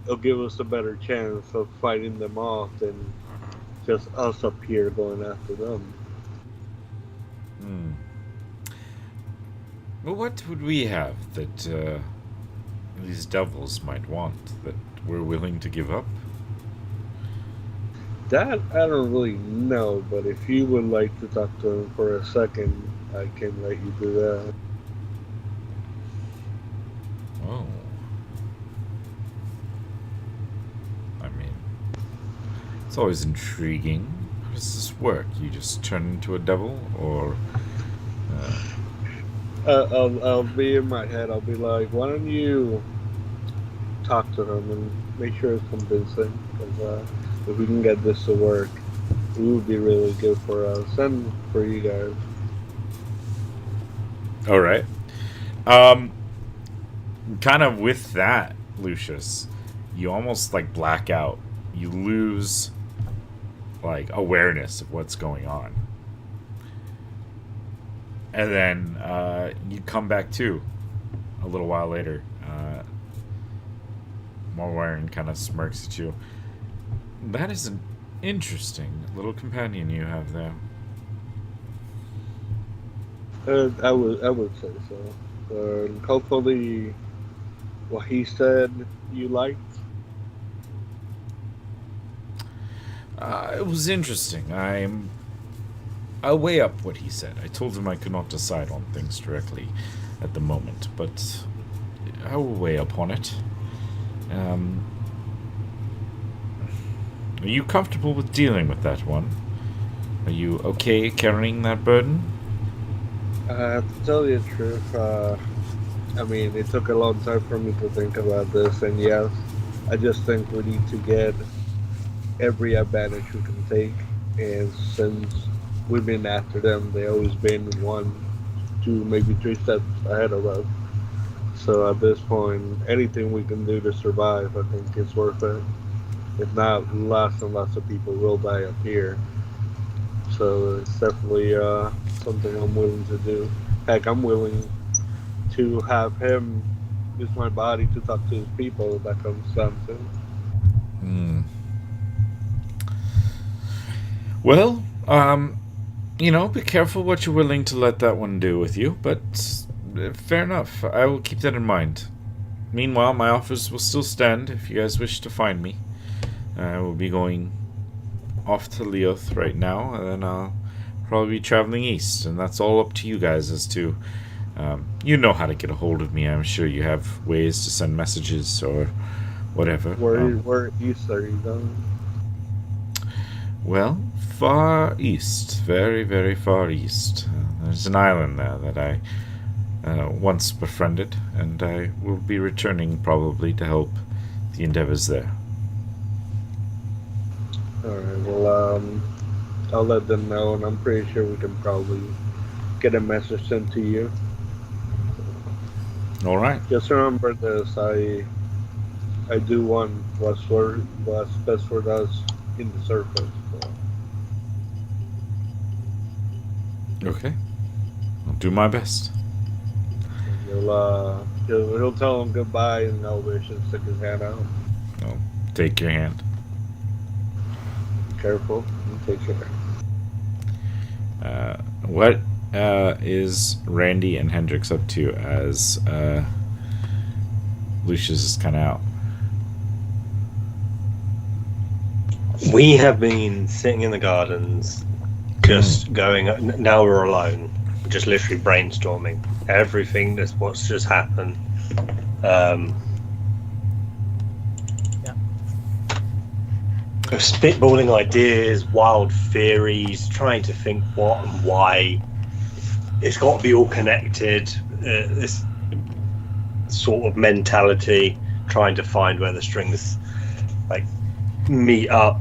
it'll give us a better chance of fighting them off than just us up here going after them. Well, what would we have that these devils might want that we're willing to give up? That I don't really know, but if you would like to talk to him for a second, I can let you do that. Oh. I mean, it's always intriguing. How does this work? You just turn into a devil, or... I'll be in my head. I'll be like, why don't you talk to him and make sure it's convincing? Because if we can get this to work, it would be really good for us and for you guys. All right. Kind of with that, Lucius, you almost like black out. You lose like awareness of what's going on. And then you come back to a little while later. Morwen kind of smirks at you. That is an interesting little companion you have there. I would say so. Hopefully, what he said you liked. It was interesting. I'll weigh up what he said. I told him I could not decide on things directly at the moment, but I will weigh up on it. Are you comfortable with dealing with that one? Are you okay carrying that burden? To tell you the truth, I mean, it took a long time for me to think about this, and yes, I just think we need to get every advantage we can take, and since we've been after them, they always been 1, 2, maybe 3 steps ahead of us. So at this point, anything we can do to survive, I think is worth it. If not, lots and lots of people will die up here. So it's definitely something I'm willing to do. Heck, I'm willing to have him use my body to talk to his people if that comes down to. Well, be careful what you're willing to let that one do with you, but fair enough. I will keep that in mind. meanwhile, my office will still stand if you guys wish to find me. I will be going off to Leoth right now, and then I'll probably be traveling east, and that's all up to you guys as to... you know how to get a hold of me. I'm sure you have ways to send messages or whatever. Where east are you going? Well, far east. Very, very far east. There's an island there that I once befriended, and I will be returning probably to help the endeavors there. Alright, well, I'll let them know, and I'm pretty sure we can probably get a message sent to you. All right. Just remember this, I do want what's best for us in the surface. So. Okay. I'll do my best. He'll tell him goodbye, and I'll wish and stick his hand out. I'll take your hand. Careful and take care. What is Randy and Hendrix up to as Lucius is kind of out? We have been sitting in the gardens, just going. Now we're alone, just literally brainstorming everything that's what's just happened. Spitballing ideas, wild theories, trying to think what and why. It's got to be all connected. This sort of mentality, trying to find where the strings like meet up.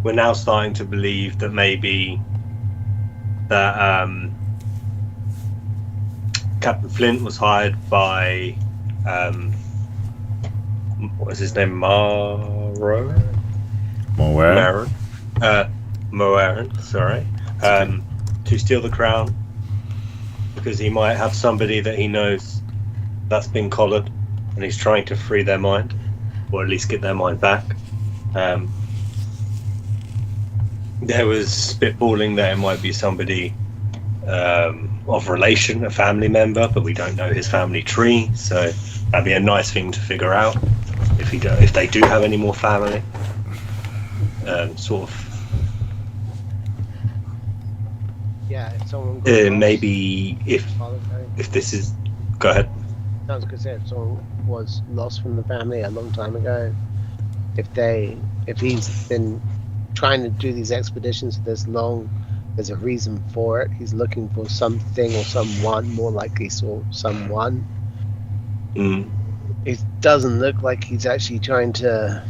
We're now starting to believe that maybe that Captain Flint was hired by what was his name? Moran, sorry. To steal the crown, because he might have somebody that he knows that's been collared, and he's trying to free their mind, or at least get their mind back. There was spitballing that it might be somebody of relation, a family member, but we don't know his family tree, so that'd be a nice thing to figure out if they do have any more family. Sort of. Yeah, if someone got maybe if this is, go ahead. I was going to say, if someone was lost from the family a long time ago, if he's been trying to do these expeditions this long, there's a reason for it. He's looking for something or someone, more likely someone. It doesn't look like he's actually trying to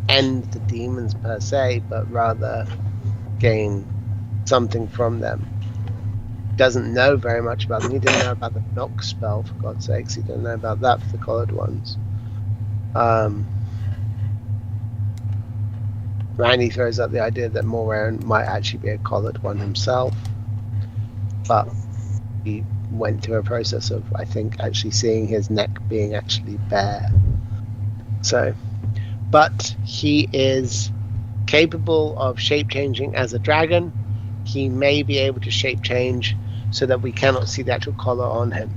end the demons per se, but rather gain something from them. Doesn't know very much about them. He didn't know about the knock spell, for God's sakes. He didn't know about that for the collared ones. Randy throws out the idea that Moran might actually be a collared one himself, but he went through a process of, I think, actually seeing his neck being actually bare. So, but he is capable of shape changing as a dragon. He may be able to shape change so that we cannot see the actual collar on him.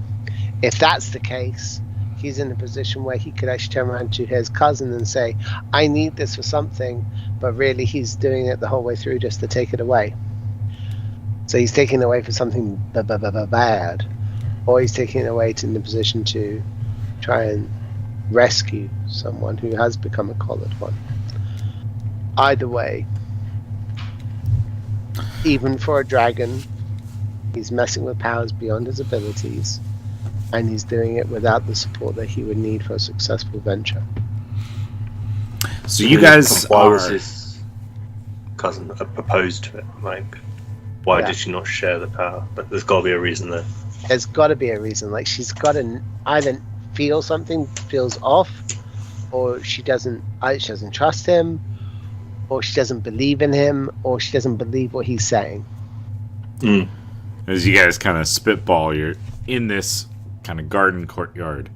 If that's the case, he's in a position where he could actually turn around to his cousin and say, I need this for something, but really he's doing it the whole way through just to take it away. So he's taking it away for something bad, or he's taking it away in the position to try and rescue someone who has become a collared one. Either way, even for a dragon, he's messing with powers beyond his abilities, and he's doing it without the support that he would need for a successful venture. So you guys why are... was his cousin opposed to it? Like, why did she not share the power? But there's got to be a reason there. There's got to be a reason. Like, she's got to either feel something feels off, or she doesn't trust him, or she doesn't believe in him, or she doesn't believe what he's saying. As you guys kind of spitball, you're in this kind of garden courtyard.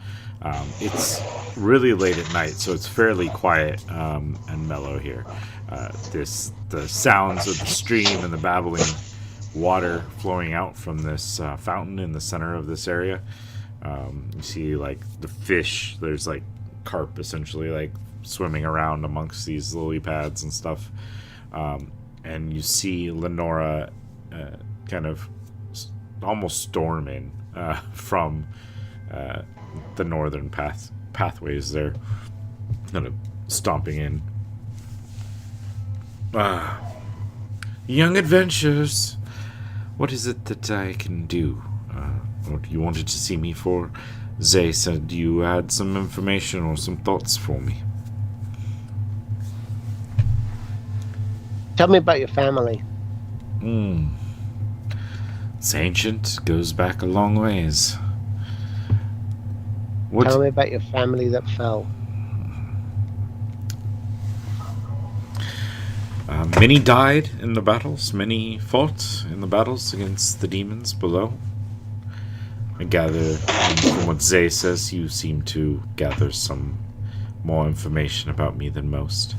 It's really late at night, so it's fairly quiet and mellow here. The sounds of the stream and the babbling water flowing out from this fountain in the center of this area You see like the fish. There's like carp essentially like swimming around amongst these lily pads and stuff. And you see Lenora kind of almost storming from the northern pathways there, kind of stomping in. Young adventurers, what is it that I can do? What you wanted to see me for? Zay said you had some information or some thoughts for me. Tell me about your family. It's ancient, goes back a long ways. Tell me about your family that fell. Many died in the battles. Many fought in the battles against the demons below. I gather, from what Zay says, you seem to gather some more information about me than most.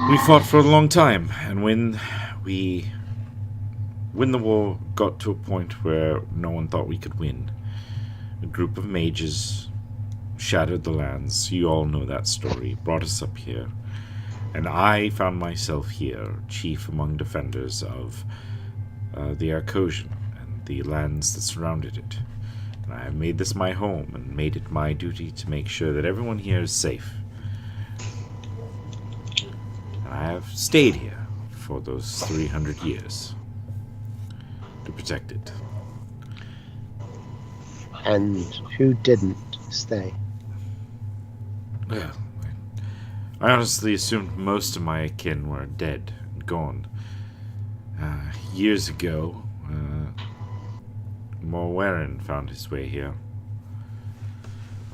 We fought for a long time, and when the war got to a point where no one thought we could win, a group of mages shattered the lands. You all know that story. Brought us up here. And I found myself here, chief among defenders of the Arcosian and the lands that surrounded it. And I have made this my home and made it my duty to make sure that everyone here is safe. And I have stayed here for those 300 years to protect it. And who didn't stay? Well, I honestly assumed most of my kin were dead and gone. Years ago, Morwaren found his way here.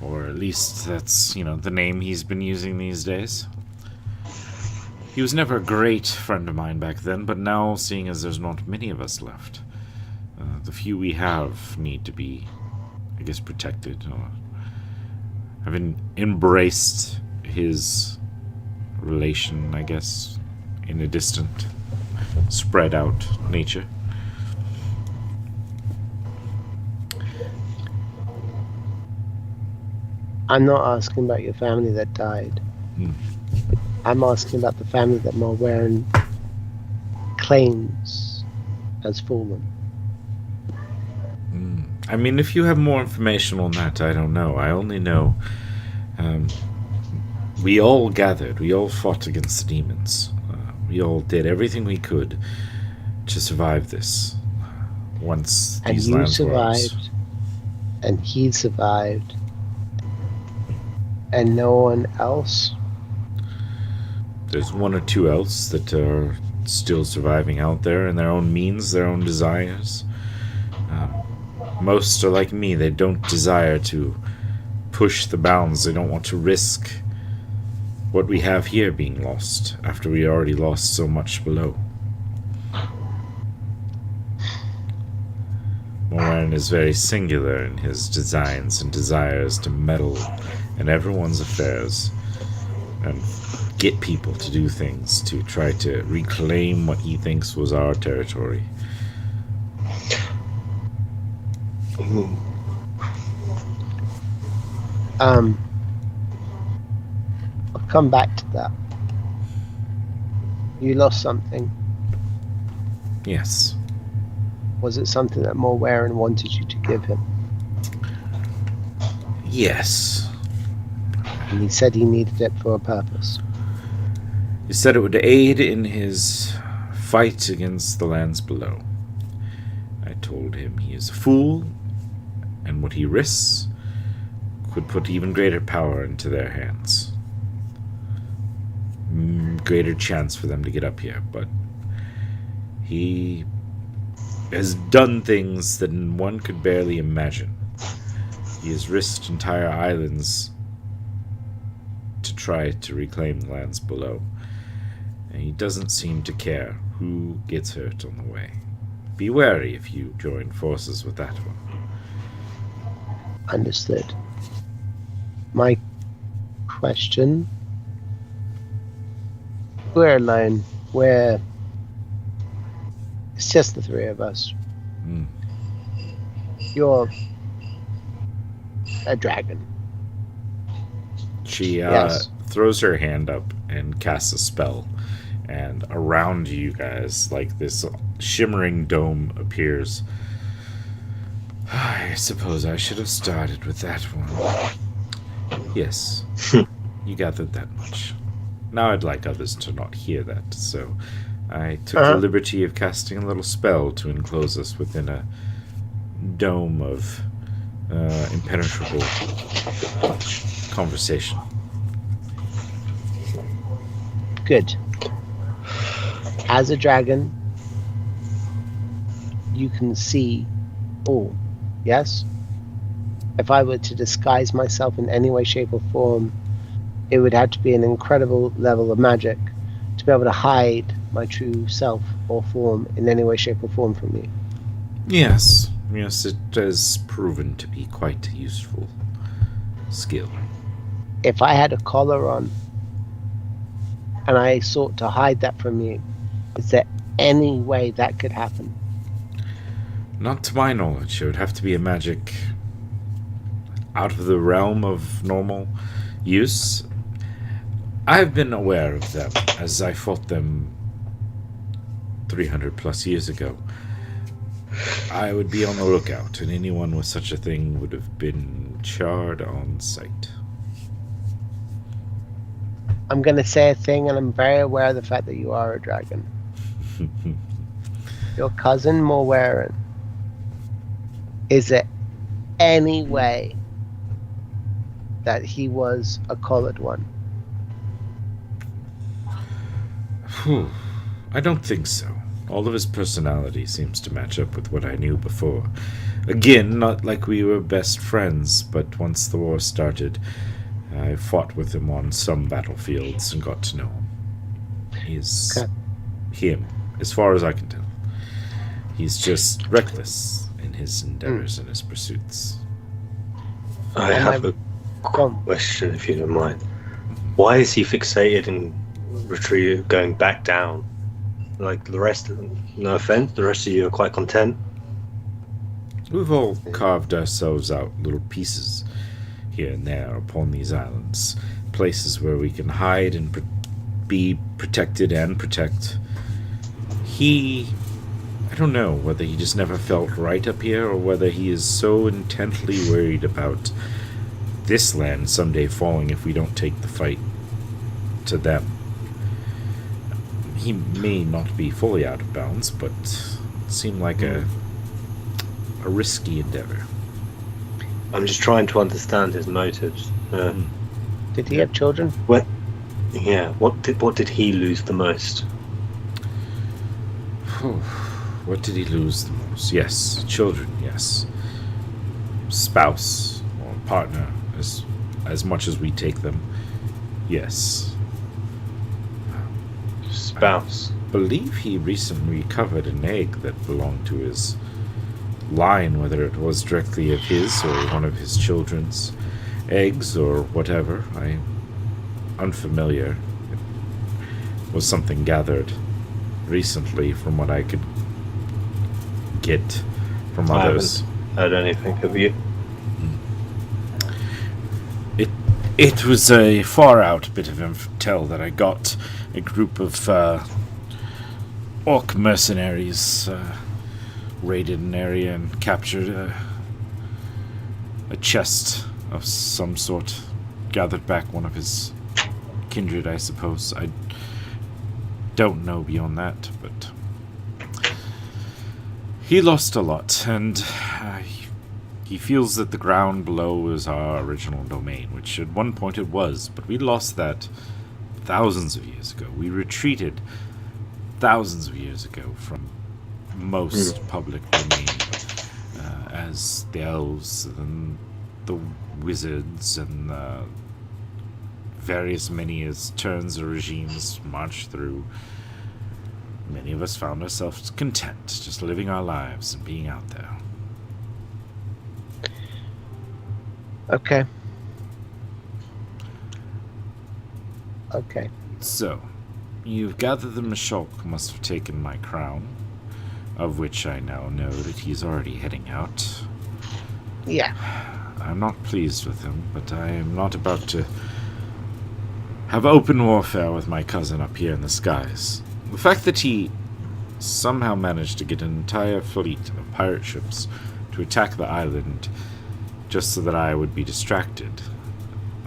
Or at least that's, the name he's been using these days. He was never a great friend of mine back then, but now, seeing as there's not many of us left, the few we have need to be, I guess, protected. I've embraced his relation, I guess, in a distant, spread out nature. I'm not asking about your family that died. I'm asking about the family that Morwaren claims has fallen. I mean, if you have more information on that, I don't know. I only know we all gathered. We all fought against the demons. We all did everything we could to survive this. Once and these you lands were ours. survived, and he survived, and no one else. There's one or two else that are still surviving out there in their own means, their own desires. Most are like me. They don't desire to push the bounds. They don't want to risk what we have here being lost after we already lost so much below. Moran is very singular in his designs and desires to meddle in everyone's affairs and get people to do things to try to reclaim what he thinks was our territory. I'll come back to that. You lost something. Yes. Was it something that Morwaren wanted you to give him? Yes. And he said he needed it for a purpose. He said it would aid in his fight against the lands below. I told him he is a fool, and what he risks could put even greater power into their hands. Greater chance for them to get up here, but he has done things that one could barely imagine. He has risked entire islands to try to reclaim the lands below, and he doesn't seem to care who gets hurt on the way. Be wary if you join forces with that one. Understood. My question... We're alone. It's just the three of us. You're a dragon. She Yes. throws her hand up and casts a spell, and around you guys, like this shimmering dome appears. I suppose I should have started with that one. Yes, you gathered that much. Now I'd like others to not hear that, so I took the liberty of casting a little spell to enclose us within a dome of impenetrable conversation. Good. As a dragon, you can see all. Yes? If I were to disguise myself in any way, shape, or form, it would have to be an incredible level of magic to be able to hide my true self or form in any way, shape, or form from you. Yes, it has proven to be quite a useful skill. If I had a collar on and I sought to hide that from you, is there any way that could happen? Not to my knowledge. It would have to be a magic out of the realm of normal use. I've been aware of them as I fought them 300 plus years ago. I would be on the lookout, and anyone with such a thing would have been charred on sight. I'm going to say a thing, and I'm very aware of the fact that you are a dragon. Your cousin Morwaren. Is there any way that he was a collared one? I don't think so. All of his personality seems to match up with what I knew before. Again, not like we were best friends, but once the war started, I fought with him on some battlefields and got to know him. He's him, as far as I can tell. He's just reckless in his endeavors and his pursuits. I have a question, if you don't mind. Why is he fixated in going back down? Like the rest of them, no offense, the rest of you are quite content. We've all carved ourselves out little pieces here and there upon these islands. Places where we can hide and be protected and protect. I don't know whether he just never felt right up here or whether he is so intently worried about this land someday falling if we don't take the fight to them. He may not be fully out of bounds, but it seemed like a risky endeavor. I'm just trying to understand his motives. Did he have children? What did he lose the most? What did he lose the most? Yes, children, yes. Spouse or partner, as much as we take them, yes. Spouse. I believe he recently recovered an egg that belonged to his line, whether it was directly of his or one of his children's eggs or whatever. I'm unfamiliar. It was something gathered recently from what I could get from others. I haven't heard anything, have you? It was a far out bit of intel that I got. A group of orc mercenaries raided an area and captured a chest of some sort. Gathered back one of his kindred, I suppose. I don't know beyond that, but he lost a lot, and he feels that the ground below is our original domain, which at one point it was, but we lost that thousands of years ago. We retreated thousands of years ago from most public domain, as the elves and the wizards and various many as turns or regimes marched through. Many of us found ourselves content, just living our lives and being out there. Okay. Okay. So, you've gathered the Mashulk must have taken my crown, of which I now know that he's already heading out. Yeah. I'm not pleased with him, but I am not about to have open warfare with my cousin up here in the skies. The fact that he somehow managed to get an entire fleet of pirate ships to attack the island just so that I would be distracted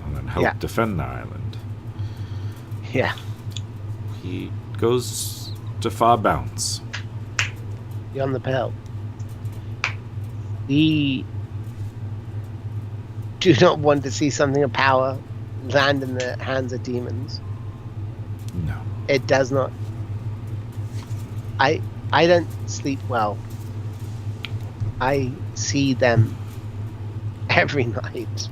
and then help defend the island. Yeah. He goes to far bounds. Beyond the pale. We do not want to see something of power land in the hands of demons. No. It does not. I don't sleep well. I see them every night,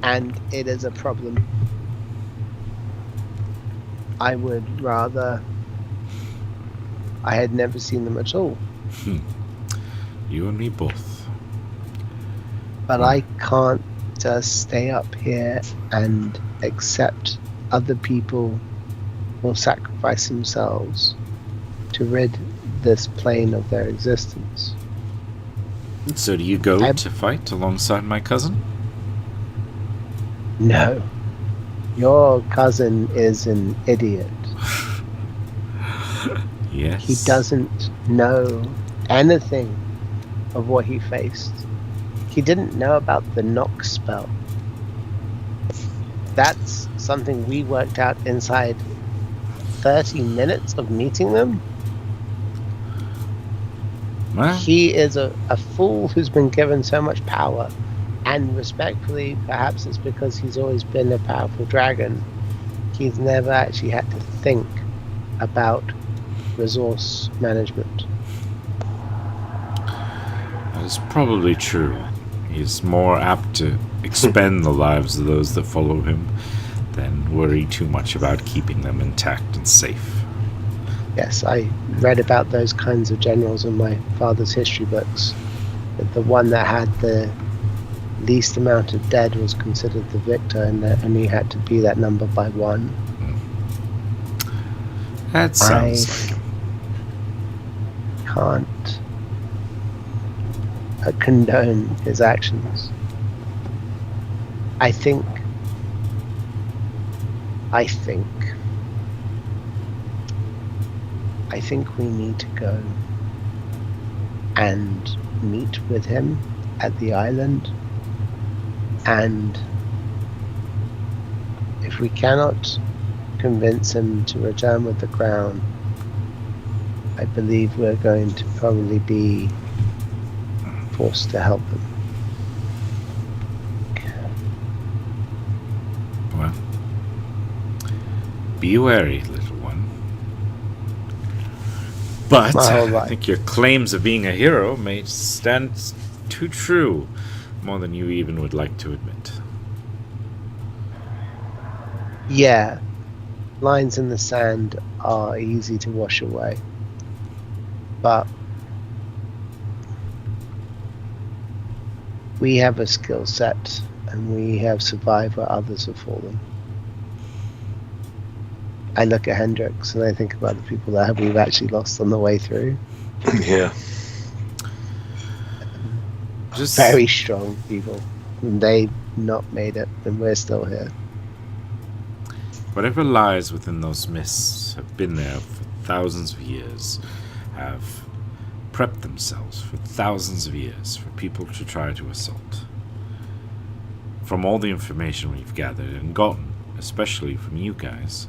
and it is a problem. I would rather I had never seen them at all. You and me both. But I can't just stay up here and accept other people will sacrifice themselves to rid this plane of their existence. So do you go to fight alongside my cousin? No. Your cousin is an idiot. Yes. He doesn't know anything of what he faced. He didn't know about the knock spell. That's something we worked out inside 30 minutes of meeting them. Well, He is a fool who's been given so much power, and respectfully, perhaps it's because he's always been a powerful dragon. He's never actually had to think about resource management. that is probably true. He's more apt to expend the lives of those that follow him than worry too much about keeping them intact and safe. Yes, I read about those kinds of generals in my father's history books. That the one that had the least amount of dead was considered the victor, and that only had to be that number by one. That sounds like him. Can't condone his actions. I think we need to go and meet with him at the island, and if we cannot convince him to return with the crown, I believe we're going to probably be forced to help him. Well, be wary, little one. But My whole life. I think your claims of being a hero may stand too true, more than you even would like to admit. Yeah, lines in the sand are easy to wash away, but we have a skill set, and we have survived where others have fallen. I look at Hendrix and I think about the people that we've actually lost on the way through. Yeah. Just Very strong people. And they've not made it, and we're still here. whatever lies within those mists have been there for thousands of years, have prepped themselves for thousands of years for people to try to assault. From all the information we've gathered and gotten, especially from you guys,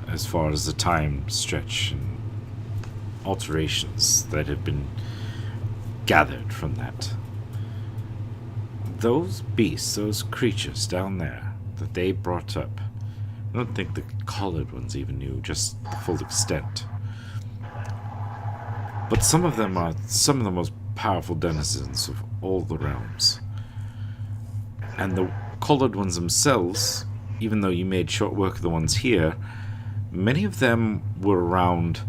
as far as the time stretch and alterations that have been gathered from that. Those beasts, those creatures down there that they brought up, I don't think the collared ones even knew just the full extent. But some of them are some of the most powerful denizens of all the realms. And the collared ones themselves, even though you made short work of the ones here, many of them were around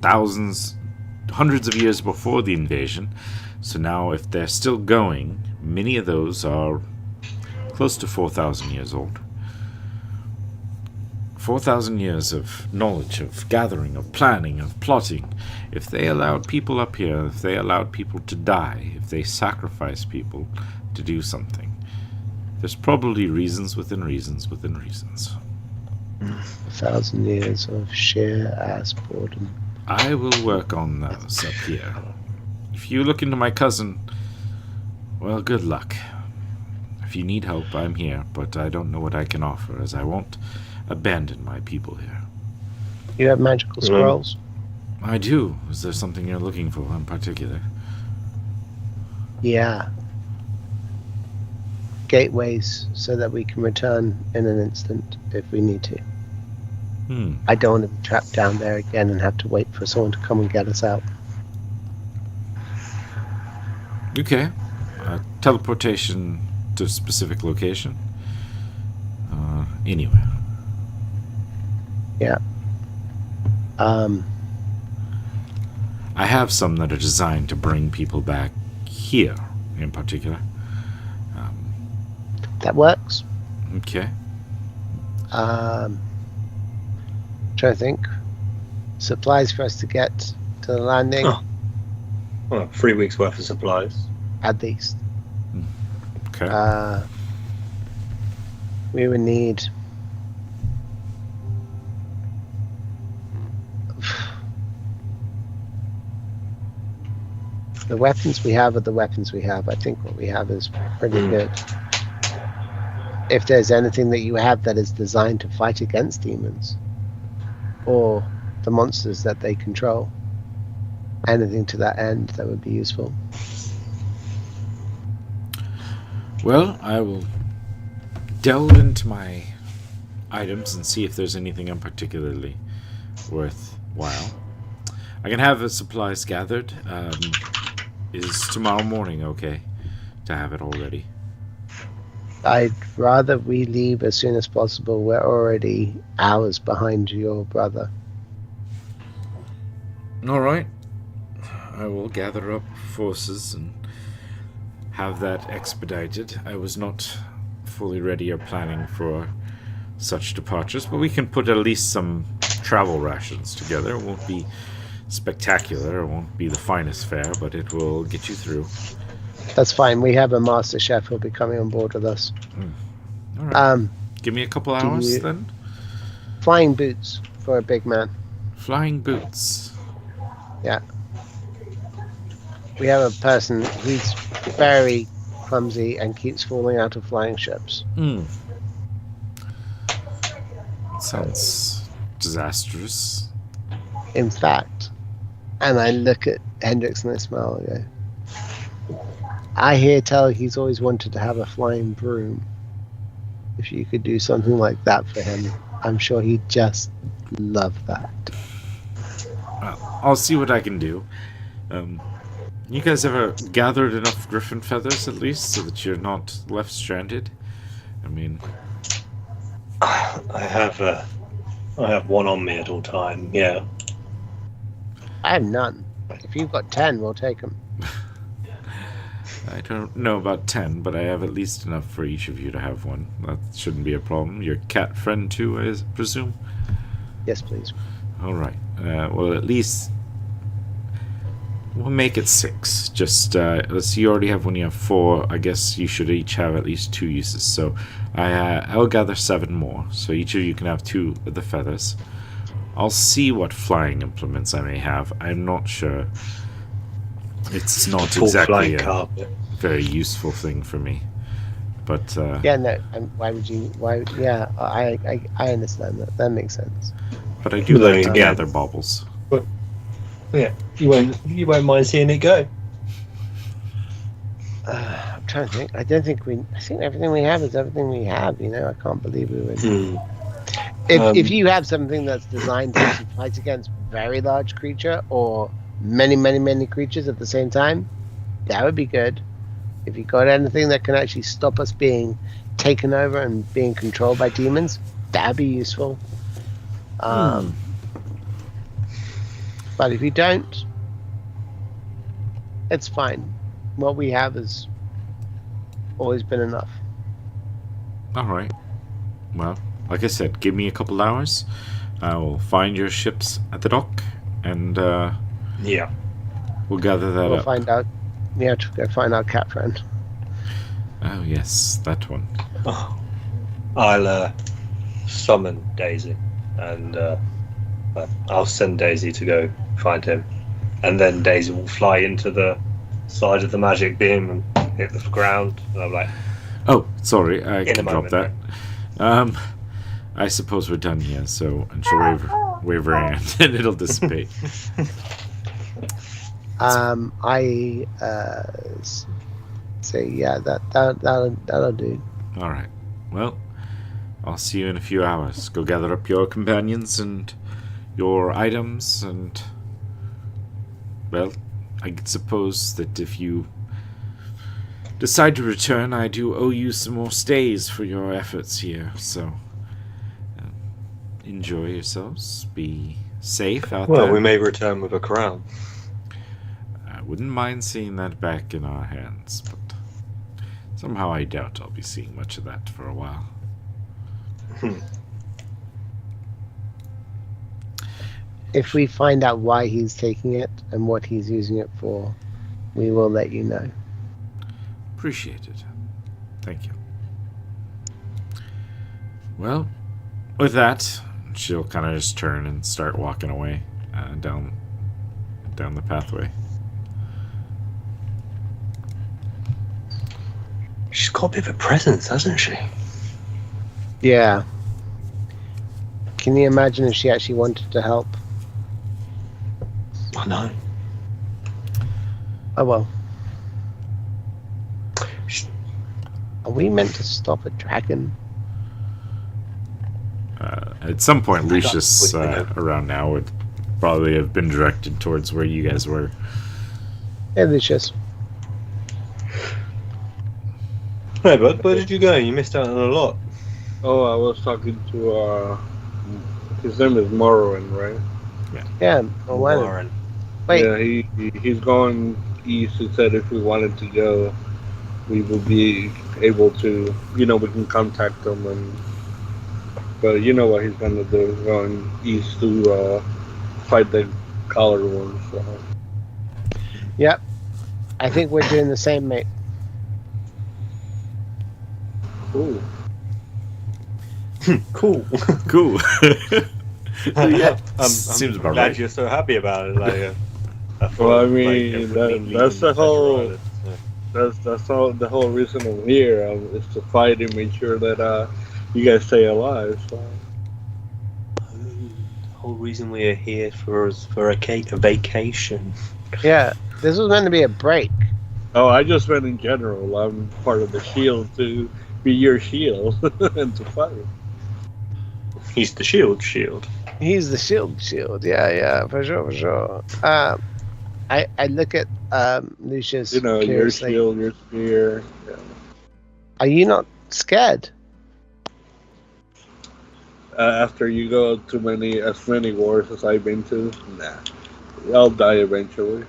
thousands, hundreds of years before the invasion. So now if they're still going, many of those are close to 4,000 years old. 4,000 years of knowledge, of gathering, of planning, of plotting. If they allowed people up here, if they allowed people to die, if they sacrificed people to do something, there's probably reasons within reasons within reasons. 1,000 years of sheer ass boredom. I will work on those up here. If you look into my cousin, well, good luck. If you need help, I'm here, but I don't know what I can offer, as I won't abandon my people here. You have magical scrolls? I do. Is there something you're looking for in particular? Yeah. Gateways so that we can return in an instant if we need to. I don't want to be trapped down there again and have to wait for someone to come and get us out. Okay. Teleportation to a specific location? Anywhere. Yeah. I have some that are designed to bring people back here, in particular. That works. Okay. Trying to think. Supplies for us to get to the landing. Oh. Well, 3 weeks worth of supplies. At least. Okay. We would need... The weapons we have are the weapons we have. I think what we have is pretty good. If there's anything that you have that is designed to fight against demons or the monsters that they control, anything to that end, that would be useful. Well, I will delve into my items and see if there's anything in particularly worthwhile. I can have the supplies gathered. Is tomorrow morning okay to have it all ready? I'd rather we leave as soon as possible. We're already hours behind your brother. All right. I will gather up forces and have that expedited. I was not fully ready or planning for such departures, but we can put at least some travel rations together. It won't be spectacular. It won't be the finest fare, but it will get you through. That's fine. We have a master chef who'll be coming on board with us. All right. Give me a couple hours then. Flying boots for a big man. Flying boots. Yeah. We have a person who's very clumsy and keeps falling out of flying ships. Sounds disastrous. In fact, and I look at Hendrix and I smile and go, I hear tell he's always wanted to have a flying broom. If you could do something like that for him, I'm sure he'd just love that. Well, I'll see what I can do. You guys ever gathered enough griffin feathers at least so that you're not left stranded? I mean, I have one on me at all time. Yeah. I have none. If you've got 10, we'll take them. I don't know about 10, but I have at least enough for each of you to have one. That shouldn't be a problem. Your cat friend too, I presume? Yes, please. All right. Well, at least we'll make it 6. Just let's see. You already have one. You have 4. I guess you should each have at least 2 uses. So I'll gather 7 more. So each of you can have 2 of the feathers. I'll see what flying implements I may have. I'm not sure. It's not exactly a very useful thing for me. But yeah, no. Why would you? Why? Yeah, I understand that. That makes sense. But I do like to gather baubles. But yeah, you won't mind seeing it go. I'm trying to think. I think everything we have is everything we have. You know, I can't believe we would. If you have something that's designed to actually fight against very large creature or many creatures at the same time, that would be good. If you got anything that can actually stop us being taken over and being controlled by demons, that'd be useful. But if you don't, it's fine. What we have has always been enough. All right. Well, like I said, give me a couple hours. I will find your ships at the dock, and Yeah. we'll gather that We'll up. find out. Yeah, to go find our cat friend. Oh yes, that one. Oh. I'll summon Daisy, and I'll send Daisy to go find him, and then Daisy will fly into the side of the magic beam and hit the ground. And I'm like, Oh, sorry, I In a can drop moment, that. I suppose we're done here. So, and she'll wave her hand, and it'll dissipate. I say, yeah, that'll do. All right. Well, I'll see you in a few hours. Go gather up your companions and your items, and well, I suppose that if you decide to return, I do owe you some more stays for your efforts here. So, enjoy yourselves. Be safe out there. well, we may return with a crown. I wouldn't mind seeing that back in our hands, but somehow I doubt I'll be seeing much of that for a while. If we find out why he's taking it and what he's using it for, we will let you know. Appreciate it. Thank you. Well, with that, she'll kind of just turn and start walking away down the pathway. She's got a bit of a presence, hasn't she? Yeah. Can you imagine if she actually wanted to help? I know. Oh well. Are we meant to stop a dragon? At some point, I got- Lucius around now would probably have been directed towards where you guys were. Yeah, Lucius. Hey, bud, where did you go? You missed out on a lot. Oh, I was talking to his name is Morrowind, right? Yeah. Oh, wow. Warren. Wait. Yeah, he's going east. He said if we wanted to go, we would be able to. We can contact him, but you know what he's gonna do? He's going east to fight the collar ones. So. Yep. I think we're doing the same, mate. Cool. Cool. Cool. I'm Seems about glad right. you're so happy about it. Like, Well, I mean, that's the whole. That's all. The whole reason I'm here is to fight and make sure that you guys stay alive. So. The whole reason we're here for a vacation. Yeah. This was meant to be a break. Oh, I just meant in general. I'm part of the shield to be your shield and to fight. He's the shield. He's the shield. Yeah, for sure. I look at Lucius Your curiously. shield, your spear. Yeah. Are you not scared? After you go to as many wars as I've been to, nah, I'll die eventually.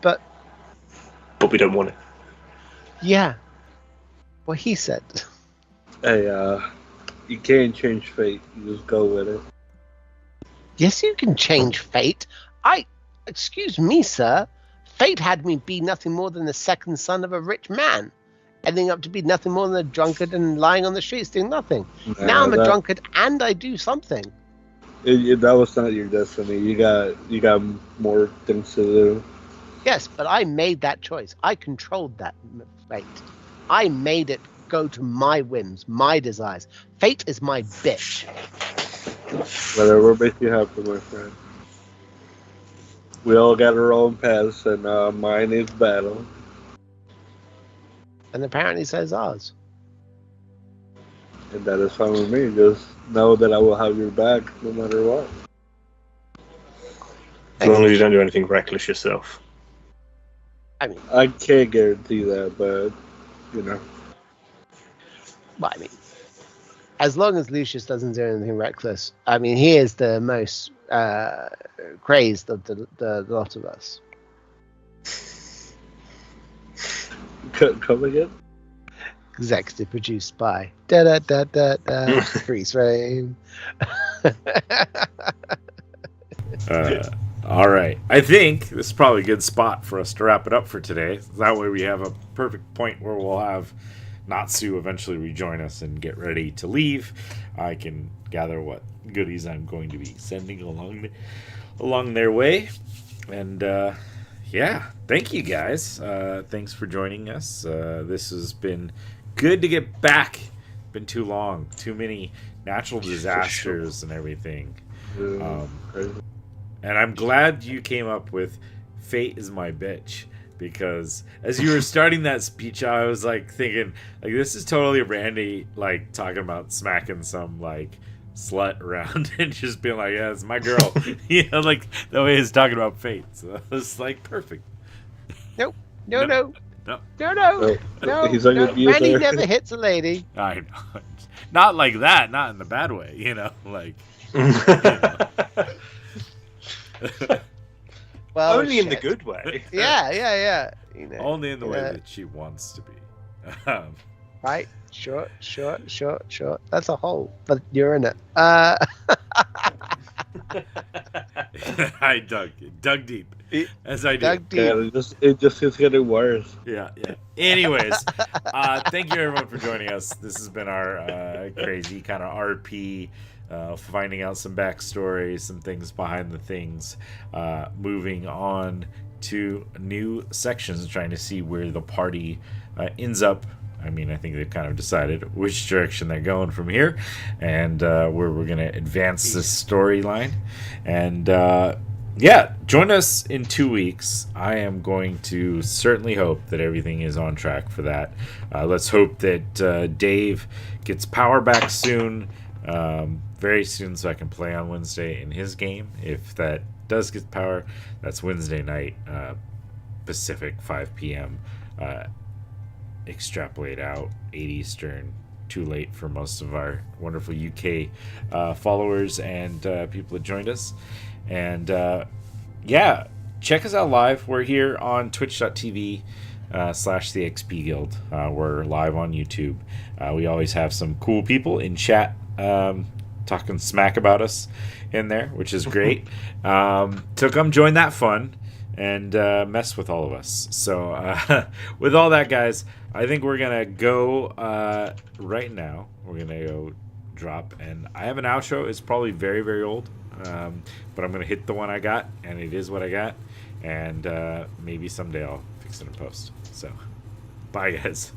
But we don't want it. Yeah. What he said. Hey, you can't change fate. You just go with it. Yes, you can change fate. Excuse me, sir. Fate had me be nothing more than the second son of a rich man, ending up to be nothing more than a drunkard and lying on the streets doing nothing. Now I'm a drunkard and I do something. That was not your destiny. You got more things to do. Yes, but I made that choice. I controlled that fate. I made it go to my whims, my desires. Fate is my bitch. Whatever makes you happy, my friend. We all got our own paths, and mine is battle. And apparently says ours. And that is fine with me. Just know that I will have your back no matter what. As long as you don't do anything reckless yourself. I can't guarantee that, but, Well, as long as Lucius doesn't do anything reckless, he is the most crazed of the lot of us. Come again? Executive produced by da da da da da freeze frame. All right. I think this is probably a good spot for us to wrap it up for today. That way we have a perfect point where we'll have Natsu eventually rejoin us and get ready to leave. I can gather what goodies I'm going to be sending along their way. And yeah, thank you guys. Thanks for joining us. This has been good to get back. Been too long. Too many natural disasters and everything. And I'm glad you came up with "Fate is my bitch," because as you were starting that speech, I was like thinking, like, this is totally Randy, like talking about smacking some like slut around and just being like, "Yeah, it's my girl," you know, like the way he's talking about fate. So it was like perfect. No. No. He's like no. a abuser. Randy never hits a lady. I know, not like that, not in the bad way, you know, like. Well, only in the good way. Yeah. You know, Only in the way that she wants to be. Right? Sure. That's a hole, but you're in it. I dug deep, as I do. Dug deep. Yeah, it just keeps getting worse. Yeah. Anyways, thank you everyone for joining us. This has been our crazy kind of RP, finding out some backstory, some things behind the things, moving on to new sections, trying to see where the party ends up. I mean, I think they've kind of decided which direction they're going from here, and where we're going to advance this storyline. And yeah, join us in 2 weeks. I am going to certainly hope that everything is on track for that. Let's hope that Dave gets power back soon, very soon, so I can play on Wednesday in his game. If that does get power, that's Wednesday night, Pacific, 5 p.m. Extrapolate out 8 Eastern. Too late for most of our wonderful UK followers and people that joined us. And yeah, check us out live. We're here on twitch.tv / the XP Guild. We're live on YouTube. We always have some cool people in chat talking smack about us in there, which is great. So come join that fun and mess with all of us. So with all that, guys, I think we're going to go right now. We're going to go drop. And I have an outro. It's probably very, very old. But I'm going to hit the one I got. And it is what I got. And maybe someday I'll fix it in post. So bye, guys.